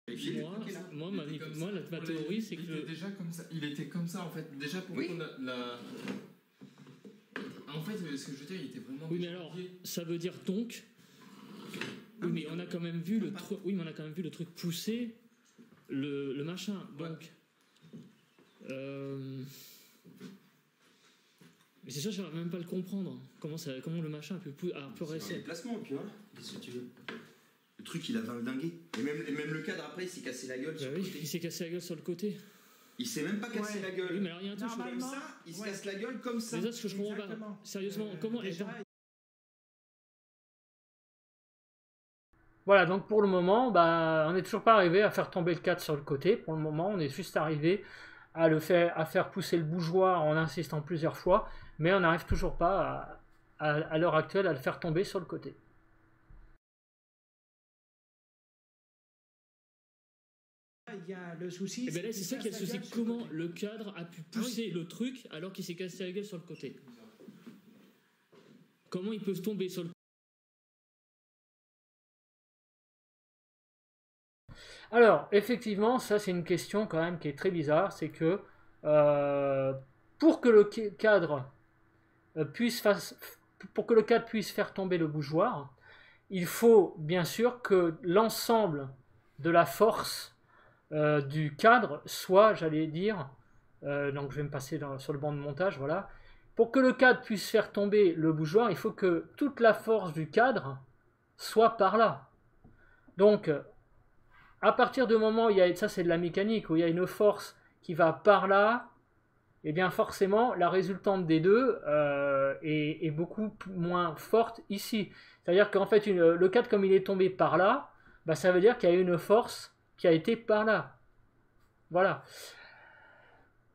Ma théorie, c'est Il était déjà comme ça. Il était comme ça en fait. Déjà pour Oui. qu'on a la. En fait, ce que je veux dire, il était vraiment. Oui, mais alors, ça veut dire donc. Oui, mais on a quand même vu le truc. Oui, mais on a quand même vu le truc pousser le machin. Donc. Mais c'est ça, je n'arrive même pas à le comprendre. Comment le machin a pu rester. C'est un déplacement, puis voilà. Qu'est-ce que tu veux? Le truc, il a valdingué. Et même le cadre, après, il s'est cassé la gueule sur le Oui, côté. il s'est cassé la gueule sur le côté. Il s'est même pas cassé la gueule. Oui, mais alors il y a un truc. Comme ça, il se casse la gueule comme ça. C'est ça ce que je comprends pas. Sérieusement, comment. déjà, Voilà, donc pour le moment, on n'est toujours pas arrivé à faire tomber le cadre sur le côté. Pour le moment, on est juste arrivé à faire pousser le bougeoir en insistant plusieurs fois, mais on n'arrive toujours pas à l'heure actuelle à le faire tomber sur le côté. il y a le souci. Et bien là, c'est ça qui est le souci. Comment le cadre a pu pousser le truc alors qu'il s'est cassé la gueule sur le côté? Comment il peut tomber sur le... Alors, effectivement, ça c'est une question quand même qui est très bizarre, c'est que pour que le cadre puisse faire tomber le bougeoir, il faut bien sûr que l'ensemble de la force du cadre soit, j'allais dire, donc je vais me passer sur le banc de montage, voilà. Pour que le cadre puisse faire tomber le bougeoir, il faut que toute la force du cadre soit par là. Donc, à partir du moment où il y a, ça c'est de la mécanique, où il y a une force qui va par là, et bien forcément la résultante des deux est beaucoup moins forte ici. C'est-à-dire qu'en fait le cadre comme il est tombé par là, ça veut dire qu'il y a une force qui a été par là. Voilà.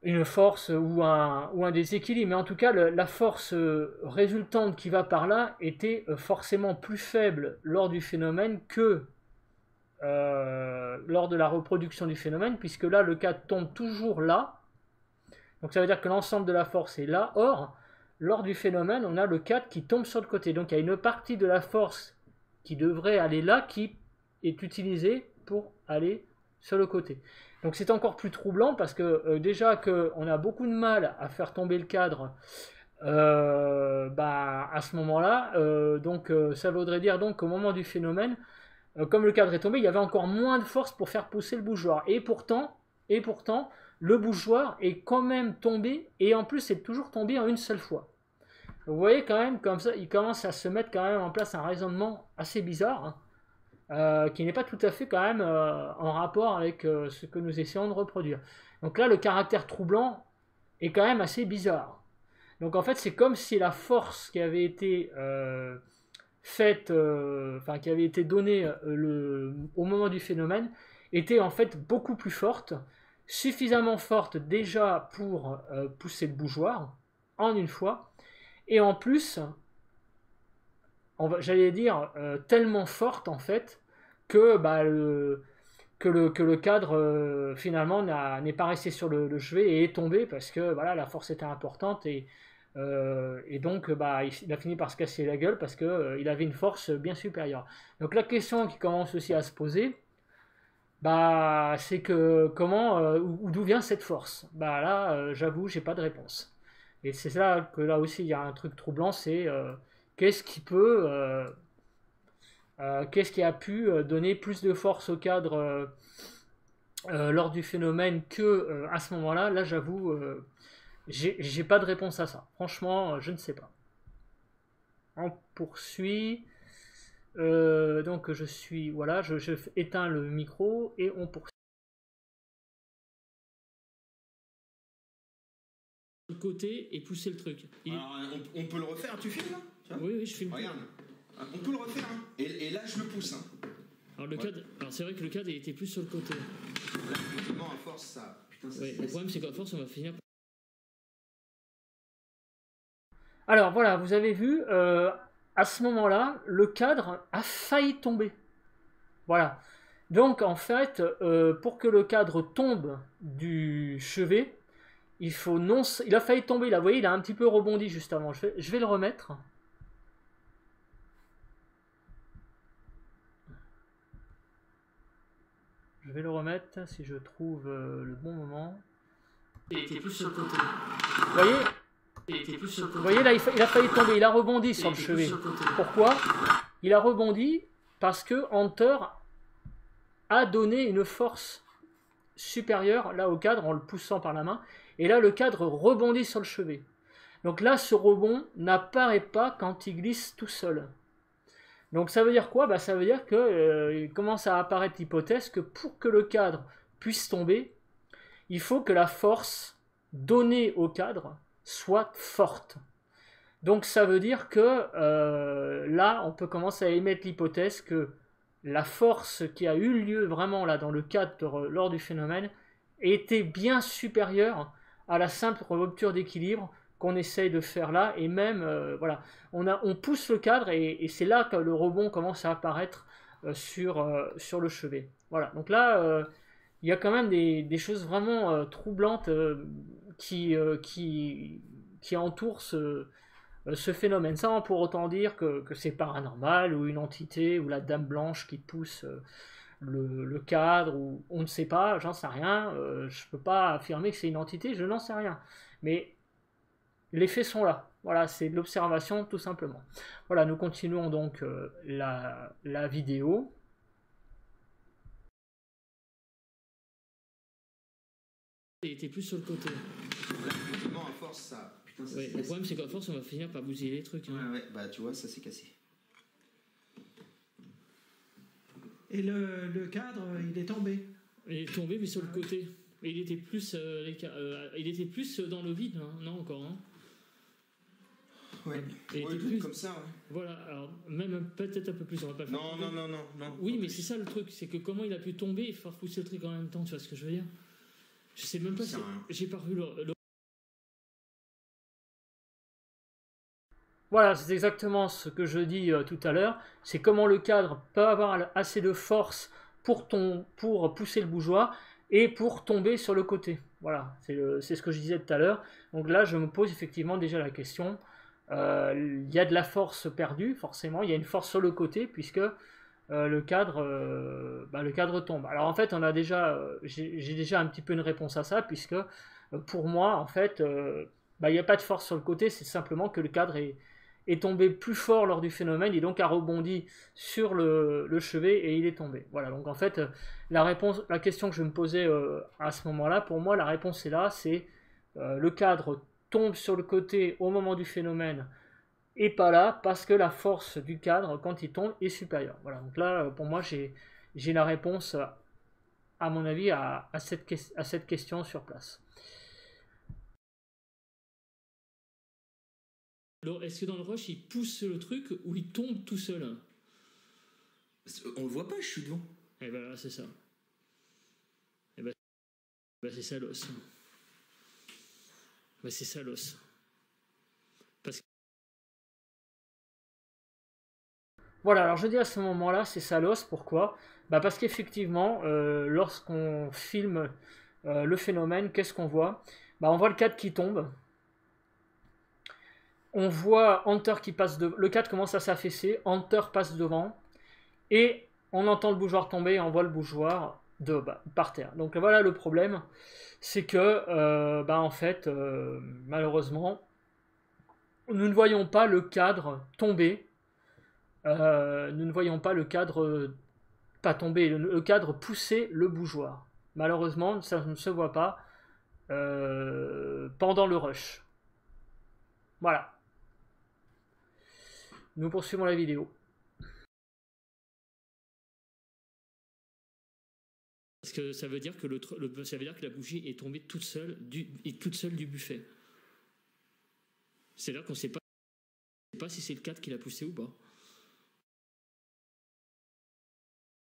Une force ou un déséquilibre. Mais en tout cas, la force résultante qui va par là était forcément plus faible lors du phénomène que lors de la reproduction du phénomène, puisque là, le cadre tombe toujours là. Donc ça veut dire que l'ensemble de la force est là. Or, lors du phénomène, on a le cadre qui tombe sur le côté. Donc il y a une partie de la force qui devrait aller là, qui est utilisée pour aller sur le côté. Donc c'est encore plus troublant parce que déjà qu'on a beaucoup de mal à faire tomber le cadre à ce moment-là, ça voudrait dire donc qu'au moment du phénomène, comme le cadre est tombé, il y avait encore moins de force pour faire pousser le bougeoir. Et pourtant, le bougeoir est quand même tombé, et en plus c'est toujours tombé en une seule fois. Vous voyez quand même, comme ça, il commence à se mettre quand même en place un raisonnement assez bizarre. qui n'est pas tout à fait quand même en rapport avec ce que nous essayons de reproduire. Donc là, le caractère troublant est quand même assez bizarre. Donc en fait, c'est comme si la force qui avait été faite, enfin qui avait été donnée au moment du phénomène, était en fait beaucoup plus forte, suffisamment forte déjà pour pousser le bougeoir en une fois, et en plus, j'allais dire tellement forte en fait que le cadre finalement n'est pas resté sur le chevet et est tombé parce que voilà, la force était importante et donc il a fini par se casser la gueule parce qu'il avait une force bien supérieure. Donc la question qui commence aussi à se poser, c'est que comment, d'où vient cette force? Là, j'avoue, j'ai pas de réponse. Et c'est ça que là aussi il y a un truc troublant, c'est qu'est-ce qui a pu donner plus de force au cadre lors du phénomène que à ce moment-là. Là, j'avoue, j'ai pas de réponse à ça. Franchement, je ne sais pas. On poursuit. Donc je suis, voilà, je éteins le micro et on poursuit. Le côté et pousser le truc. Alors, on peut le refaire, tu filmes là? Oui, je filme. Regarde, on peut le refaire, hein. Et là je le pousse. Hein. Alors c'est vrai que le cadre il était plus sur le côté. Là, effectivement, à force, ça. Putain, ça le problème c'est qu'à force on va finir. Alors voilà, vous avez vu, à ce moment-là, le cadre a failli tomber. Voilà. Donc en fait, pour que le cadre tombe du chevet, il a failli tomber là. Vous voyez, il a un petit peu rebondi juste avant. Je vais le remettre. Je vais le remettre si je trouve le bon moment. Il était plus sur le côté. Vous voyez? Vous voyez là, il a failli tomber, il a rebondi sur le chevet. Pourquoi? Il a rebondi parce que Hunter a donné une force supérieure là au cadre en le poussant par la main. Et là, le cadre rebondit sur le chevet. Donc là, ce rebond n'apparaît pas quand il glisse tout seul. Donc ça veut dire quoi? Ça veut dire qu'il commence à apparaître l'hypothèse que pour que le cadre puisse tomber, il faut que la force donnée au cadre soit forte. Donc ça veut dire que là, on peut commencer à émettre l'hypothèse que la force qui a eu lieu vraiment là dans le cadre lors du phénomène était bien supérieure à la simple rupture d'équilibre qu'on essaye de faire là, et même voilà, on pousse le cadre et c'est là que le rebond commence à apparaître sur le chevet. Voilà, donc là il y a quand même des choses vraiment troublantes qui entourent ce phénomène, sans pour autant dire que c'est paranormal ou une entité ou la dame blanche qui pousse le cadre, ou on ne sait pas, j'en sais rien, je peux pas affirmer que c'est une entité, je n'en sais rien, mais les faits sont là, voilà, c'est de l'observation tout simplement. Voilà, nous continuons donc la vidéo. Il était plus sur le côté. Là, effectivement, à force, ça. Putain, ça le problème c'est qu'à force on va finir par bousiller les trucs. Hein. Ouais, tu vois, ça s'est cassé. Et le cadre, il est tombé. Il est tombé, mais sur le côté. Et il était plus, dans le vide, hein. Non, encore. Hein. Ouais, il était plus comme ça. Ouais. Voilà, alors même peut-être un peu plus, on va pas faire. Non. Oui, mais c'est ça le truc, c'est que comment il a pu tomber et faire pousser le truc en même temps, tu vois ce que je veux dire? Je sais même pas si. J'ai pas vu le. Voilà, c'est exactement ce que je dis tout à l'heure. C'est comment le cadre peut avoir assez de force pour pousser le bougeoir et pour tomber sur le côté. Voilà, c'est ce que je disais tout à l'heure. Donc là, je me pose effectivement déjà la question. Il y a de la force perdue, forcément. Il y a une force sur le côté puisque le cadre tombe. Alors en fait, j'ai déjà un petit peu une réponse à ça puisque pour moi, en fait, il n'y a pas de force sur le côté. C'est simplement que le cadre est tombé plus fort lors du phénomène et donc a rebondi sur le chevet et il est tombé. Voilà, donc en fait, la question que je me posais à ce moment-là, pour moi, la réponse est là, c'est le cadre tombe sur le côté au moment du phénomène et pas là parce que la force du cadre quand il tombe est supérieure. Voilà, donc là pour moi j'ai la réponse à mon avis à cette question sur place. Alors est-ce que dans le rush il pousse le truc ou il tombe tout seul? On le voit pas, je suis devant. Et ben là c'est ça. Et ben c'est ça l'os. Ben c'est ça l'os. Voilà, alors je dis à ce moment-là, c'est ça l'os, pourquoi? Bah parce qu'effectivement, lorsqu'on filme le phénomène, qu'est-ce qu'on voit? Bah on voit le cadre qui tombe, on voit Hunter qui passe devant, le cadre commence à s'affaisser, Hunter passe devant, et on entend le bougeoir tomber, et on voit le bougeoir par terre. Donc voilà le problème, c'est que, bah en fait, malheureusement, nous ne voyons pas le cadre tomber. Nous ne voyons pas le cadre pas tomber, le cadre pousser le bougeoir. Malheureusement, ça ne se voit pas pendant le rush. Voilà. Nous poursuivons la vidéo. Parce que ça veut dire que ça veut dire que la bougie est tombée toute seule du buffet. C'est là qu'on ne sait pas si c'est le cadre qui l'a poussé ou pas.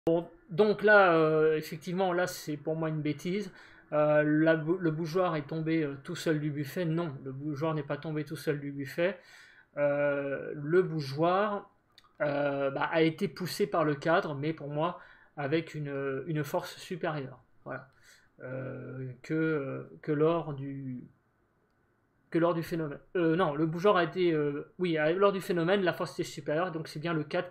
Bon, donc là, effectivement, là c'est pour moi une bêtise. Le bougeoir est tombé tout seul du buffet. Non, le bougeoir n'est pas tombé tout seul du buffet. Le bougeoir a été poussé par le cadre, mais pour moi avec une force supérieure. Voilà. Que lors du phénomène. Non, le bougeoir a été... oui, lors du phénomène, la force était supérieure, donc c'est bien le cadre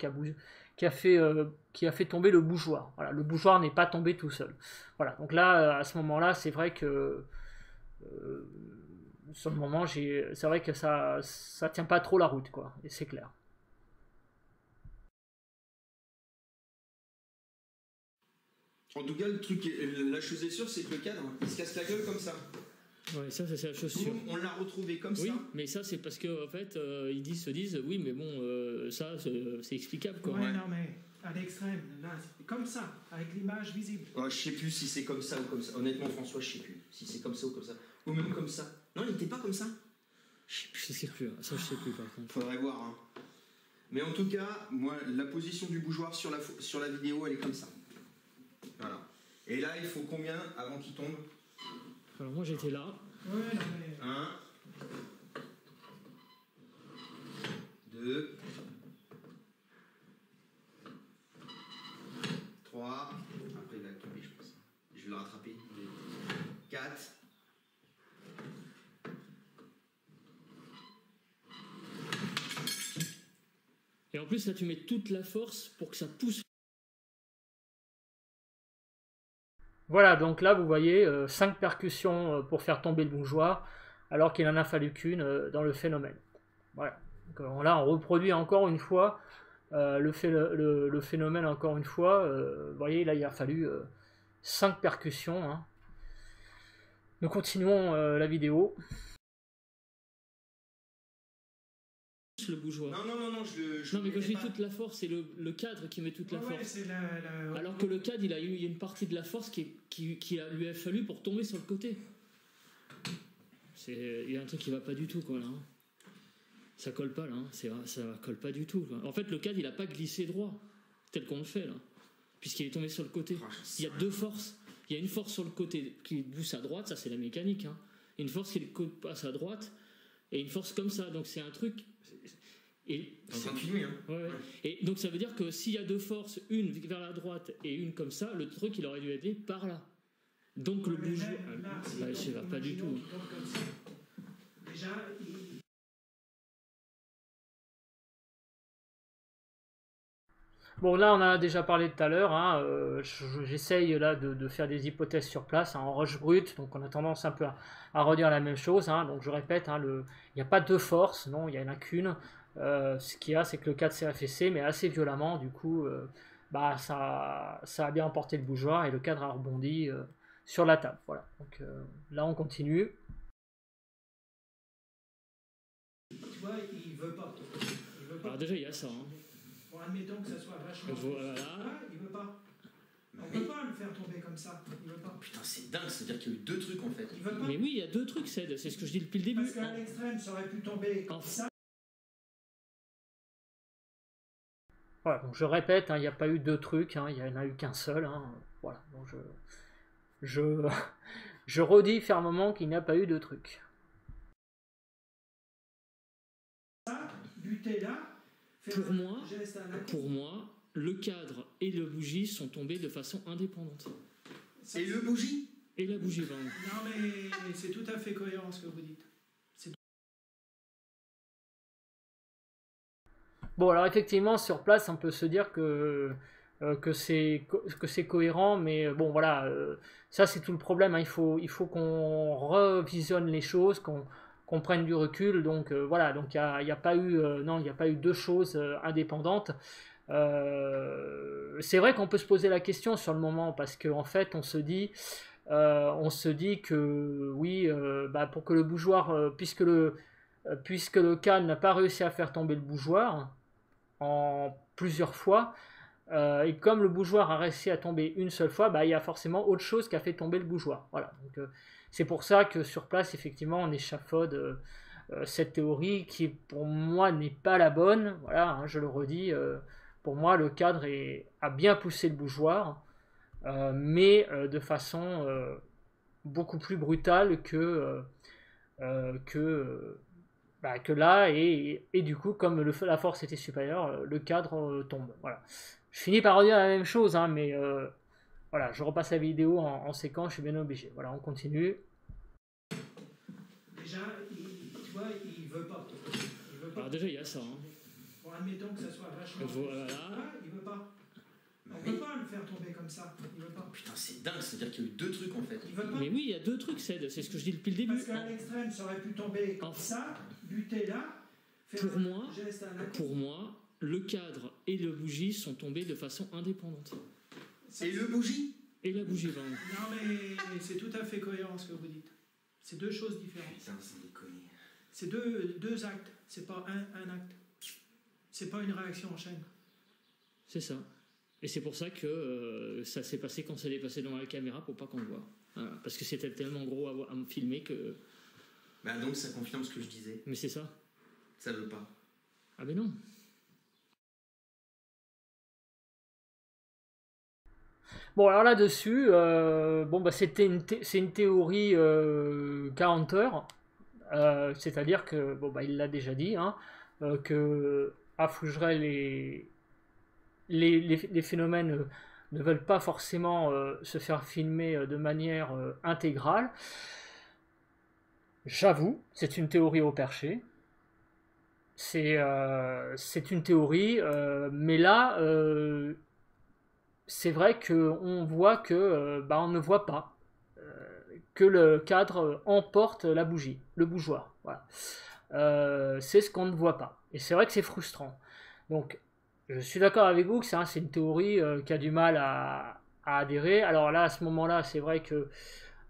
qui a fait tomber le bougeoir. Voilà, le bougeoir n'est pas tombé tout seul. Voilà, donc là, à ce moment-là, c'est vrai que... sur le moment, c'est vrai que ça tient pas trop la route, quoi, et c'est clair. En tout cas, la chose est sûre, c'est que le cadre, il se casse la gueule comme ça. Ouais, ça c'est la chose sûre. On l'a retrouvé comme oui, ça. Mais ça c'est parce que en fait ils se disent oui mais bon ça c'est explicable quoi. Ouais, non mais à l'extrême, là c'est comme ça, avec l'image visible. Je sais plus si c'est comme ça ou comme ça. Honnêtement François, je sais plus si c'est comme ça ou comme ça. Ou même comme ça. Non, il n'était pas comme ça. Je sais plus, ça je sais plus par contre. Faudrait voir. Hein. Mais en tout cas, moi la position du bougeoir sur la vidéo, elle est comme ça. Voilà. Et là, il faut combien avant qu'il tombe? Alors moi j'étais là. Ouais, non, mais... 1, 2, 3. Après il va tomber, je pense. Je vais le rattraper. 4. Et en plus là tu mets toute la force pour que ça pousse. Voilà, donc là vous voyez 5 percussions pour faire tomber le bougeoir, alors qu'il en a fallu qu'une dans le phénomène. Voilà, donc, là on reproduit encore une fois le phénomène encore une fois. Vous voyez, là il a fallu 5 percussions. Hein. Nous continuons la vidéo. Le bougeoir. Non, je non mais quand je dis toute la force, c'est le cadre qui met toute la force. Ouais, alors que le cadre, il y a une partie de la force qui lui a fallu pour tomber sur le côté. Il y a un truc qui va pas du tout quoi là. Hein. Ça colle pas là, hein. Ça colle pas du tout. Quoi. En fait, le cadre, il a pas glissé droit tel qu'on le fait là, puisqu'il est tombé sur le côté. Il y a deux forces. Il y a une force sur le côté qui pousse à droite, ça c'est la mécanique. Hein. Une force qui passe à droite et une force comme ça. Donc c'est un truc. Et continue, hein. Ouais. Et donc ça veut dire que s'il y a deux forces, une vers la droite et une comme ça, le truc il aurait dû être par là. Donc le bougeoir, ça va pas du tout. Déjà, Bon, là on a déjà parlé tout à l'heure. Hein, j'essaye là de faire des hypothèses sur place hein, en rush brut, donc on a tendance un peu à redire la même chose. Hein, donc je répète, hein, il n'y a pas deux forces, non, il n'y en a qu'une. Ce qu'il y a, c'est que le cadre s'est affaissé, mais assez violemment. Du coup, ça a bien emporté le bougeoir et le cadre a rebondi sur la table. Voilà. Donc là, on continue. tu vois, il veut pas. Il veut pas. Alors déjà, il y a ça. Hein. Bon, admettons que ça soit vachement... Voilà. Ouais, il veut pas. On peut pas le faire tomber comme ça. Il veut pas. Putain, c'est dingue, c'est-à-dire qu'il y a eu deux trucs en fait. Il veut pas. Mais oui, il y a deux trucs, c'est ce que je dis depuis le début. Parce qu'à l'extrême, ça aurait pu tomber comme ça. Voilà, donc je répète, hein, il n'y a pas eu deux trucs, hein, il n'y en a eu qu'un seul. Hein, voilà, donc je redis fermement qu'il n'y a pas eu de trucs. Buter là, Pour moi, le cadre et le bougie sont tombés de façon indépendante. Et le bougie? Et la bougie, pardon. Non mais c'est tout à fait cohérent ce que vous dites. Bon, alors effectivement, sur place, on peut se dire que c'est cohérent, mais bon, voilà, ça c'est tout le problème. Hein, il faut qu'on revisionne les choses, qu'on prenne du recul. Donc voilà, donc il n'y a pas eu, non, il n'y a pas eu deux choses indépendantes. C'est vrai qu'on peut se poser la question sur le moment parce qu'en fait, on se dit que oui, pour que le bougeoir, puisque le canne n'a pas réussi à faire tomber le bougeoir en plusieurs fois, et comme le bougeoir a réussi à tomber une seule fois, il y a forcément autre chose qui a fait tomber le bougeoir. Voilà. Donc, c'est pour ça que sur place, effectivement, on échafaude cette théorie qui, pour moi, n'est pas la bonne. Voilà, hein, je le redis. Pour moi, le cadre a bien poussé le bougeoir, mais de façon beaucoup plus brutale que là, et du coup, comme la force était supérieure, le cadre tombe. Voilà. Je finis par redire la même chose, hein, mais voilà, je repasse la vidéo en séquence, je suis bien obligé. Voilà, on continue. Déjà, tu vois, il veut pas. Il veut pas. Alors déjà, il y a ça. Hein. Bon, admettons que ça soit vachement... Voilà. Ouais, il veut pas. On peut pas le faire tomber comme ça. Il veut pas. Putain, c'est dingue, c'est-à-dire qu'il y a eu deux trucs en fait. Il veut pas. Mais oui, il y a deux trucs, c'est ce que je dis depuis le début. Parce qu'à l'extrême, ça aurait pu tomber comme ça, buter là, faire un geste à la... Pour moi, le cadre et le bougie sont tombés de façon indépendante. Et le bougie? Et la bougie, pardon. Non mais c'est tout à fait cohérent ce que vous dites. C'est deux choses différentes. Putain, sans déconner. C'est deux actes, c'est pas un acte. C'est pas une réaction en chaîne. C'est ça. Et c'est pour ça que ça s'est passé quand ça allait passer devant la caméra pour pas qu'on le voit. Voilà. Parce que c'était tellement gros à me filmer que... Bah donc ça confirme ce que je disais. Mais c'est ça. Ça veut pas. Ah mais non. Bon, alors là-dessus, c'est une théorie 40 heures. C'est-à-dire que, il l'a déjà dit, hein, que à Fougerel, les phénomènes ne veulent pas forcément se faire filmer de manière intégrale. J'avoue, c'est une théorie au perché. C'est une théorie, mais là, c'est vrai qu'on voit que on ne voit pas que le cadre emporte la bougie, le bougeoir. Voilà. C'est ce qu'on ne voit pas. Et c'est vrai que c'est frustrant. Donc, je suis d'accord avec vous que c'est une théorie qui a du mal à adhérer. Alors là, à ce moment-là, c'est vrai que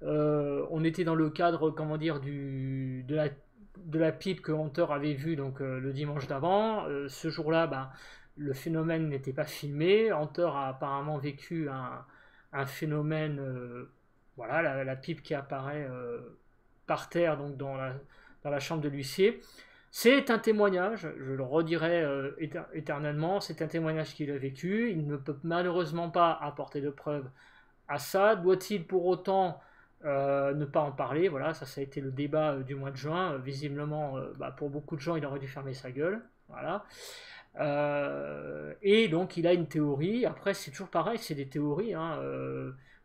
on était dans le cadre, comment dire, de la pipe que Hunter avait vue donc, le dimanche d'avant. Ce jour-là, le phénomène n'était pas filmé. Hunter a apparemment vécu un phénomène, voilà, la pipe qui apparaît par terre, donc dans la chambre de l'huissier. C'est un témoignage, je le redirai éternellement, c'est un témoignage qu'il a vécu. Il ne peut malheureusement pas apporter de preuves à ça. Doit-il pour autant ne pas en parler? Voilà, ça a été le débat du mois de juin. Visiblement, pour beaucoup de gens, il aurait dû fermer sa gueule. Voilà. Et donc il a une théorie. Après c'est toujours pareil, c'est des théories, hein,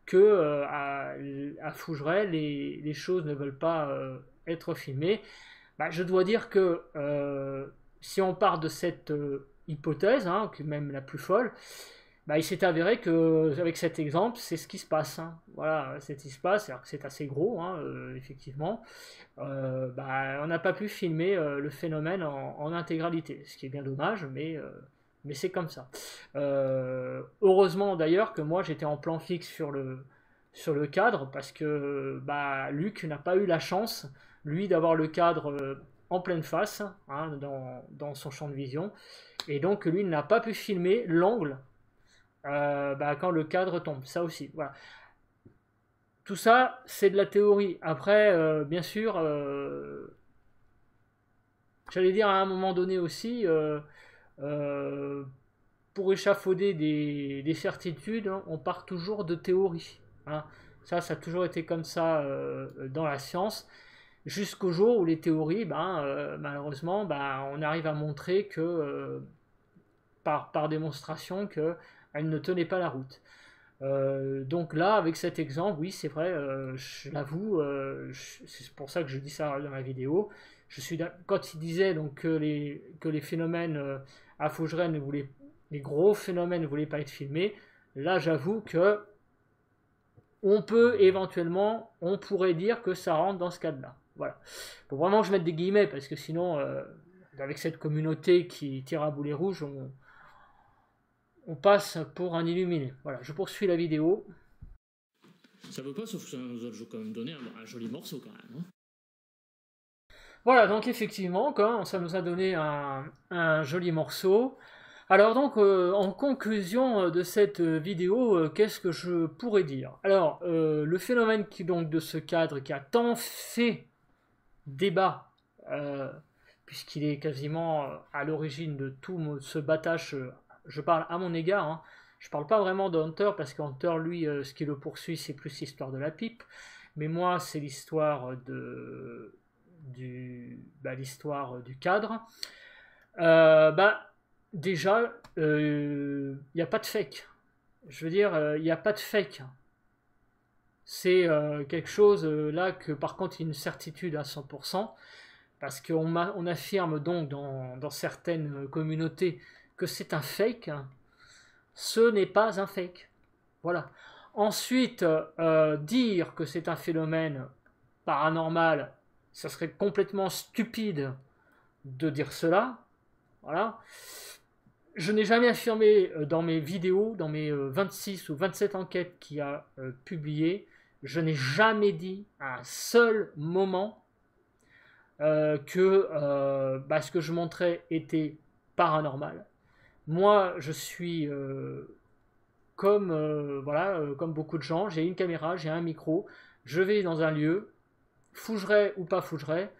que à Fougerel les choses ne veulent pas être filmées. Je dois dire que si on part de cette hypothèse, hein, qui est même la plus folle, il s'est avéré que avec cet exemple c'est ce qui se passe, hein. Voilà, c'est ce qui se passe, alors que c'est assez gros, hein, effectivement. On n'a pas pu filmer le phénomène en intégralité, ce qui est bien dommage, mais c'est comme ça. Heureusement d'ailleurs que moi j'étais en plan fixe sur le cadre, parce que Luc n'a pas eu la chance, lui, d'avoir le cadre en pleine face, hein, dans son champ de vision, et donc lui n'a pas pu filmer l'angle quand le cadre tombe, ça aussi, voilà. Tout ça, c'est de la théorie. Après, bien sûr, j'allais dire à un moment donné aussi, pour échafauder des certitudes, hein, on part toujours de théories. Hein. Ça a toujours été comme ça dans la science, jusqu'au jour où les théories, malheureusement, on arrive à montrer que, par démonstration, qu'elles ne tenaient pas la route. Donc là, avec cet exemple, oui, c'est vrai, je l'avoue, c'est pour ça que je dis ça dans ma vidéo. Quand il disait donc, que les phénomènes à Fougerêne, les gros phénomènes ne voulaient pas être filmés, là j'avoue que on pourrait dire que ça rentre dans ce cadre-là. Voilà. Faut vraiment que je mette des guillemets, parce que sinon, avec cette communauté qui tire à boulet rouge, on passe pour un illuminé. Voilà, je poursuis la vidéo. Ça veut pas, sauf que ça nous a quand même donné un joli morceau quand même. Hein. Voilà, donc effectivement, ça nous a donné un joli morceau. Alors donc, en conclusion de cette vidéo, qu'est-ce que je pourrais dire? Alors, le phénomène de ce cadre qui a tant fait débat, puisqu'il est quasiment à l'origine de tout ce battage, je parle à mon égard, hein. Je parle pas vraiment de Hunter, parce que Hunter, lui, ce qui le poursuit, c'est plus l'histoire de la pipe, mais moi, c'est l'histoire l'histoire du cadre. Déjà, il n'y a pas de fake. Je veux dire, il n'y a pas de fake. C'est quelque chose là que par contre il y a une certitude à 100%, parce qu'on affirme donc dans certaines communautés que c'est un fake. Ce n'est pas un fake. Voilà. Ensuite, dire que c'est un phénomène paranormal, ça serait complètement stupide de dire cela. Voilà. Je n'ai jamais affirmé dans mes vidéos, dans mes 26 ou 27 enquêtes qu'il a publiées, je n'ai jamais dit à un seul moment que ce que je montrais était paranormal. Moi, je suis comme beaucoup de gens, j'ai une caméra, j'ai un micro, je vais dans un lieu, Fougeray ou pas Fougeray,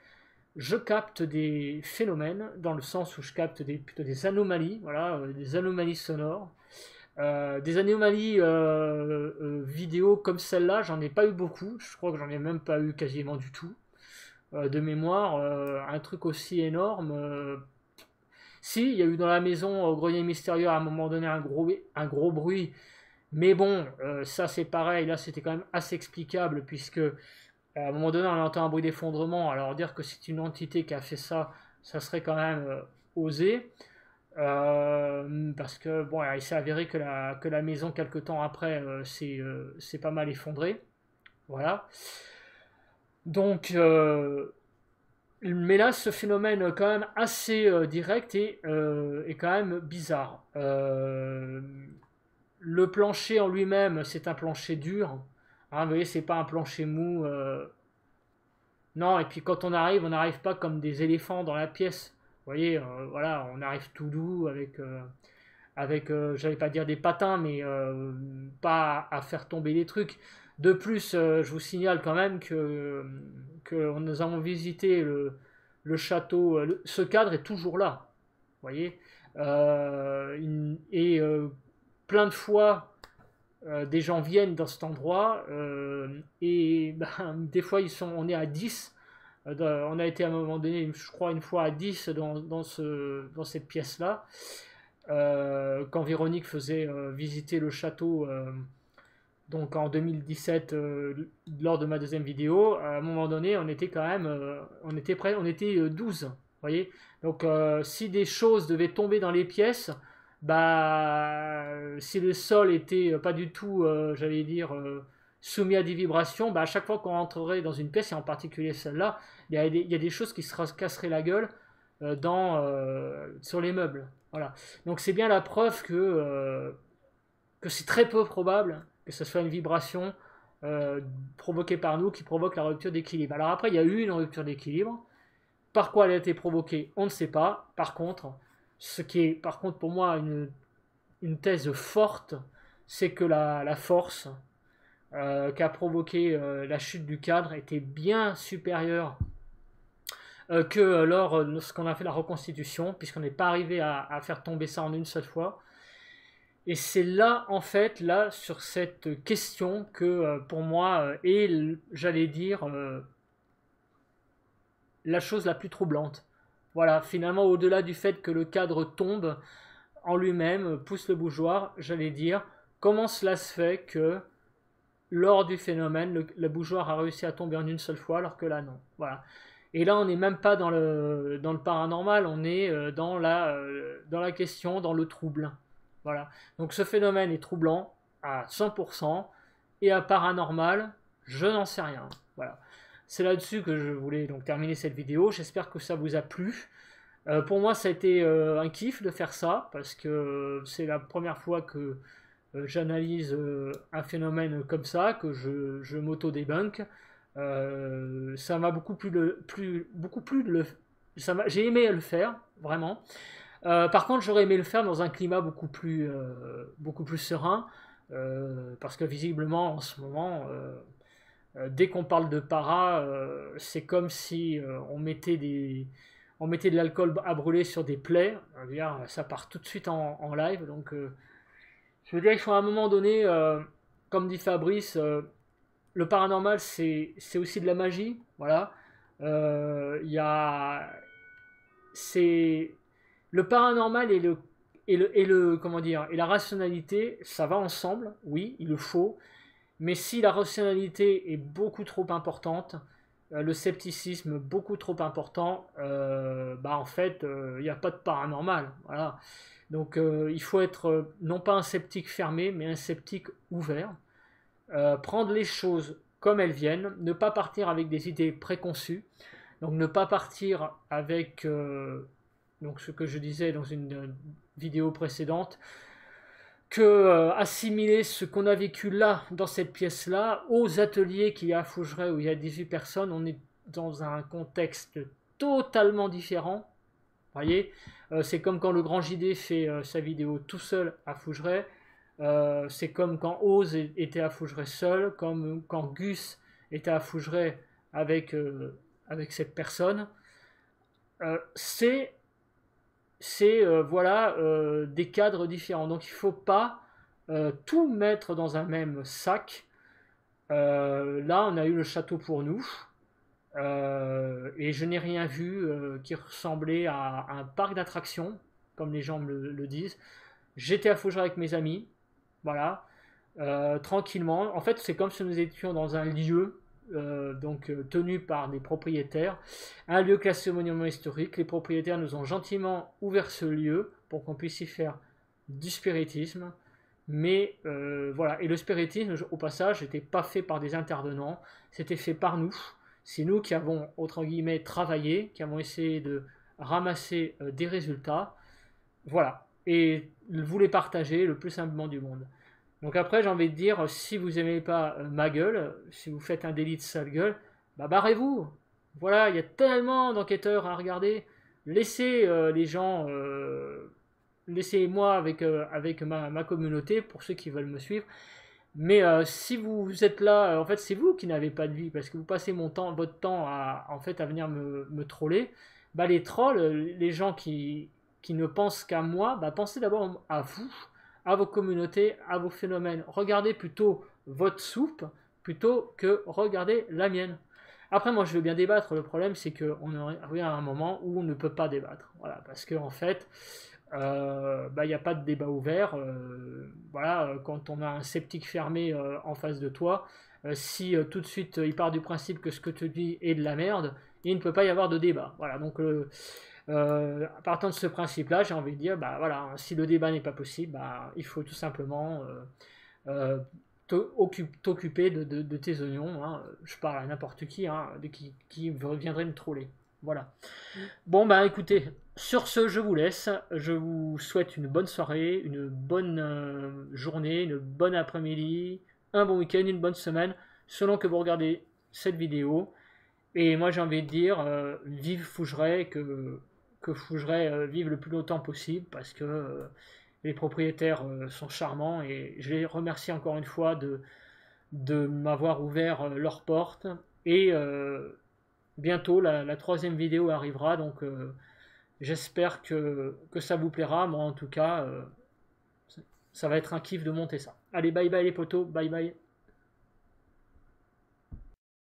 je capte des phénomènes, dans le sens où je capte plutôt des anomalies, voilà, des anomalies sonores, des anomalies vidéo comme celle-là, j'en ai pas eu beaucoup, je crois que j'en ai même pas eu quasiment du tout, de mémoire, un truc aussi énorme. Si, il y a eu dans la maison au grenier mystérieux à un moment donné un gros bruit, mais bon, ça c'est pareil, là c'était quand même assez explicable, puisque à un moment donné, on entend un bruit d'effondrement. Alors dire que c'est une entité qui a fait ça, ça serait quand même osé. Parce que bon, il s'est avéré que la maison, quelque temps après, c'est pas mal effondré. Voilà. Donc, mais là, ce phénomène quand même assez direct et quand même bizarre. Le plancher en lui-même, c'est un plancher dur. Hein, vous voyez, c'est pas un plancher mou. Non, et puis quand on n'arrive pas comme des éléphants dans la pièce. Vous voyez, voilà, on arrive tout doux avec j'allais pas dire des patins, mais pas à faire tomber les trucs. De plus, je vous signale quand même que nous avons visité le château. Ce cadre est toujours là. Vous voyez, plein de fois. Des gens viennent dans cet endroit et des fois on est à 10, on a été à un moment donné, je crois une fois à 10 dans cette pièce là, quand Véronique faisait visiter le château donc en 2017 lors de ma deuxième vidéo. À un moment donné on était quand même on était 12, vous voyez, donc si des choses devaient tomber dans les pièces, si le sol était pas du tout, j'allais dire, soumis à des vibrations, à chaque fois qu'on rentrerait dans une pièce, et en particulier celle-là, il y a des choses qui se casseraient la gueule sur les meubles. Voilà. Donc c'est bien la preuve que c'est très peu probable que ce soit une vibration provoquée par nous qui provoque la rupture d'équilibre. Alors après, il y a eu une rupture d'équilibre, Par quoi elle a été provoquée, on ne sait pas. Par contre, ce qui est pour moi une thèse forte, c'est que la force qui a provoqué la chute du cadre était bien supérieure que lors de ce qu'on a fait la reconstitution, puisqu'on n'est pas arrivé à faire tomber ça en une seule fois. Et c'est là, en fait, là, sur cette question que, pour moi, est, j'allais dire, la chose la plus troublante. Voilà, finalement, au-delà du fait que le cadre tombe en lui-même, pousse le bougeoir, j'allais dire, comment cela se fait que, lors du phénomène, le bougeoir a réussi à tomber en une seule fois, alors que là, non. Voilà. Et là, on n'est même pas dans le paranormal, on est dans la question, dans le trouble. Voilà. Donc ce phénomène est troublant à 100%, et à paranormal, je n'en sais rien. Voilà. C'est là-dessus que je voulais donc terminer cette vidéo. J'espère que ça vous a plu. Pour moi, ça a été un kiff de faire ça, parce que c'est la première fois que j'analyse un phénomène comme ça, que je m'auto-débunk. Ça m'a beaucoup plu j'ai aimé le faire, vraiment. Par contre, j'aurais aimé le faire dans un climat beaucoup plus serein, parce que visiblement, en ce moment, dès qu'on parle de para, c'est comme si on mettait de l'alcool à brûler sur des plaies. Ça part tout de suite en live. Donc, je veux dire qu'il faut à un moment donné, comme dit Fabrice, le paranormal, c'est aussi de la magie. Voilà. Le paranormal et la rationalité, ça va ensemble. Oui, il le faut. Mais si la rationalité est beaucoup trop importante, le scepticisme beaucoup trop important, en fait, il n'y a pas de paranormal. Voilà. Donc, il faut être non pas un sceptique fermé, mais un sceptique ouvert. Prendre les choses comme elles viennent, ne pas partir avec des idées préconçues, donc ne pas partir avec donc ce que je disais dans une vidéo précédente, que assimiler ce qu'on a vécu là, dans cette pièce-là, aux ateliers qu'il y a à Fougeray où il y a 18 personnes. On est dans un contexte totalement différent. Voyez, c'est comme quand le grand JD fait sa vidéo tout seul à Fougeray. C'est comme quand Oz était à Fougeray seul, comme quand Gus était à Fougeray avec cette personne. C'est des cadres différents. Donc il ne faut pas tout mettre dans un même sac. Là, on a eu le château pour nous. Et je n'ai rien vu qui ressemblait à un parc d'attractions, comme les gens le disent. J'étais à Fougeray avec mes amis. Voilà. Tranquillement. En fait, c'est comme si nous étions dans un lieu tenu par des propriétaires, un lieu classé au monument historique. Les propriétaires nous ont gentiment ouvert ce lieu pour qu'on puisse y faire du spiritisme, mais voilà. Et le spiritisme, au passage, n'était pas fait par des intervenants, c'était fait par nous. C'est nous qui avons, entre guillemets, travaillé, qui avons essayé de ramasser des résultats, voilà, et vous les partager le plus simplement du monde. Donc après, j'ai envie de dire, si vous n'aimez pas ma gueule, si vous faites un délit de sale gueule, barrez-vous. Voilà, il y a tellement d'enquêteurs à regarder. Laissez les gens, laissez-moi avec ma communauté, pour ceux qui veulent me suivre. Mais si vous êtes là, en fait, c'est vous qui n'avez pas de vie, parce que vous passez votre temps à venir me troller. Les trolls, les gens qui ne pensent qu'à moi, pensez d'abord à vous, à vos communautés, à vos phénomènes. Regardez plutôt votre soupe plutôt que regarder la mienne. Après, moi, je veux bien débattre. Le problème, c'est qu'on arrive à un moment où on ne peut pas débattre. Voilà, parce qu'en fait, il n'y a pas de débat ouvert. Voilà, quand on a un sceptique fermé en face de toi, si tout de suite il part du principe que ce que tu dis est de la merde, il ne peut pas y avoir de débat. Voilà, donc partant de ce principe-là, j'ai envie de dire, voilà, si le débat n'est pas possible, il faut tout simplement t'occuper de tes oignons. Hein. Je parle à n'importe qui, hein, qui viendrait me troller. Voilà. Bon, écoutez, sur ce, je vous laisse. Je vous souhaite une bonne soirée, une bonne journée, une bonne après-midi, un bon week-end, une bonne semaine, selon que vous regardez cette vidéo. Et moi j'ai envie de dire, vive Fougeray, que Fougeray vive le plus longtemps possible, parce que les propriétaires sont charmants, et je les remercie encore une fois de m'avoir ouvert leurs portes. Et bientôt la troisième vidéo arrivera, donc j'espère que ça vous plaira. Moi en tout cas, ça va être un kiff de monter ça. Allez, bye bye les potos, bye bye.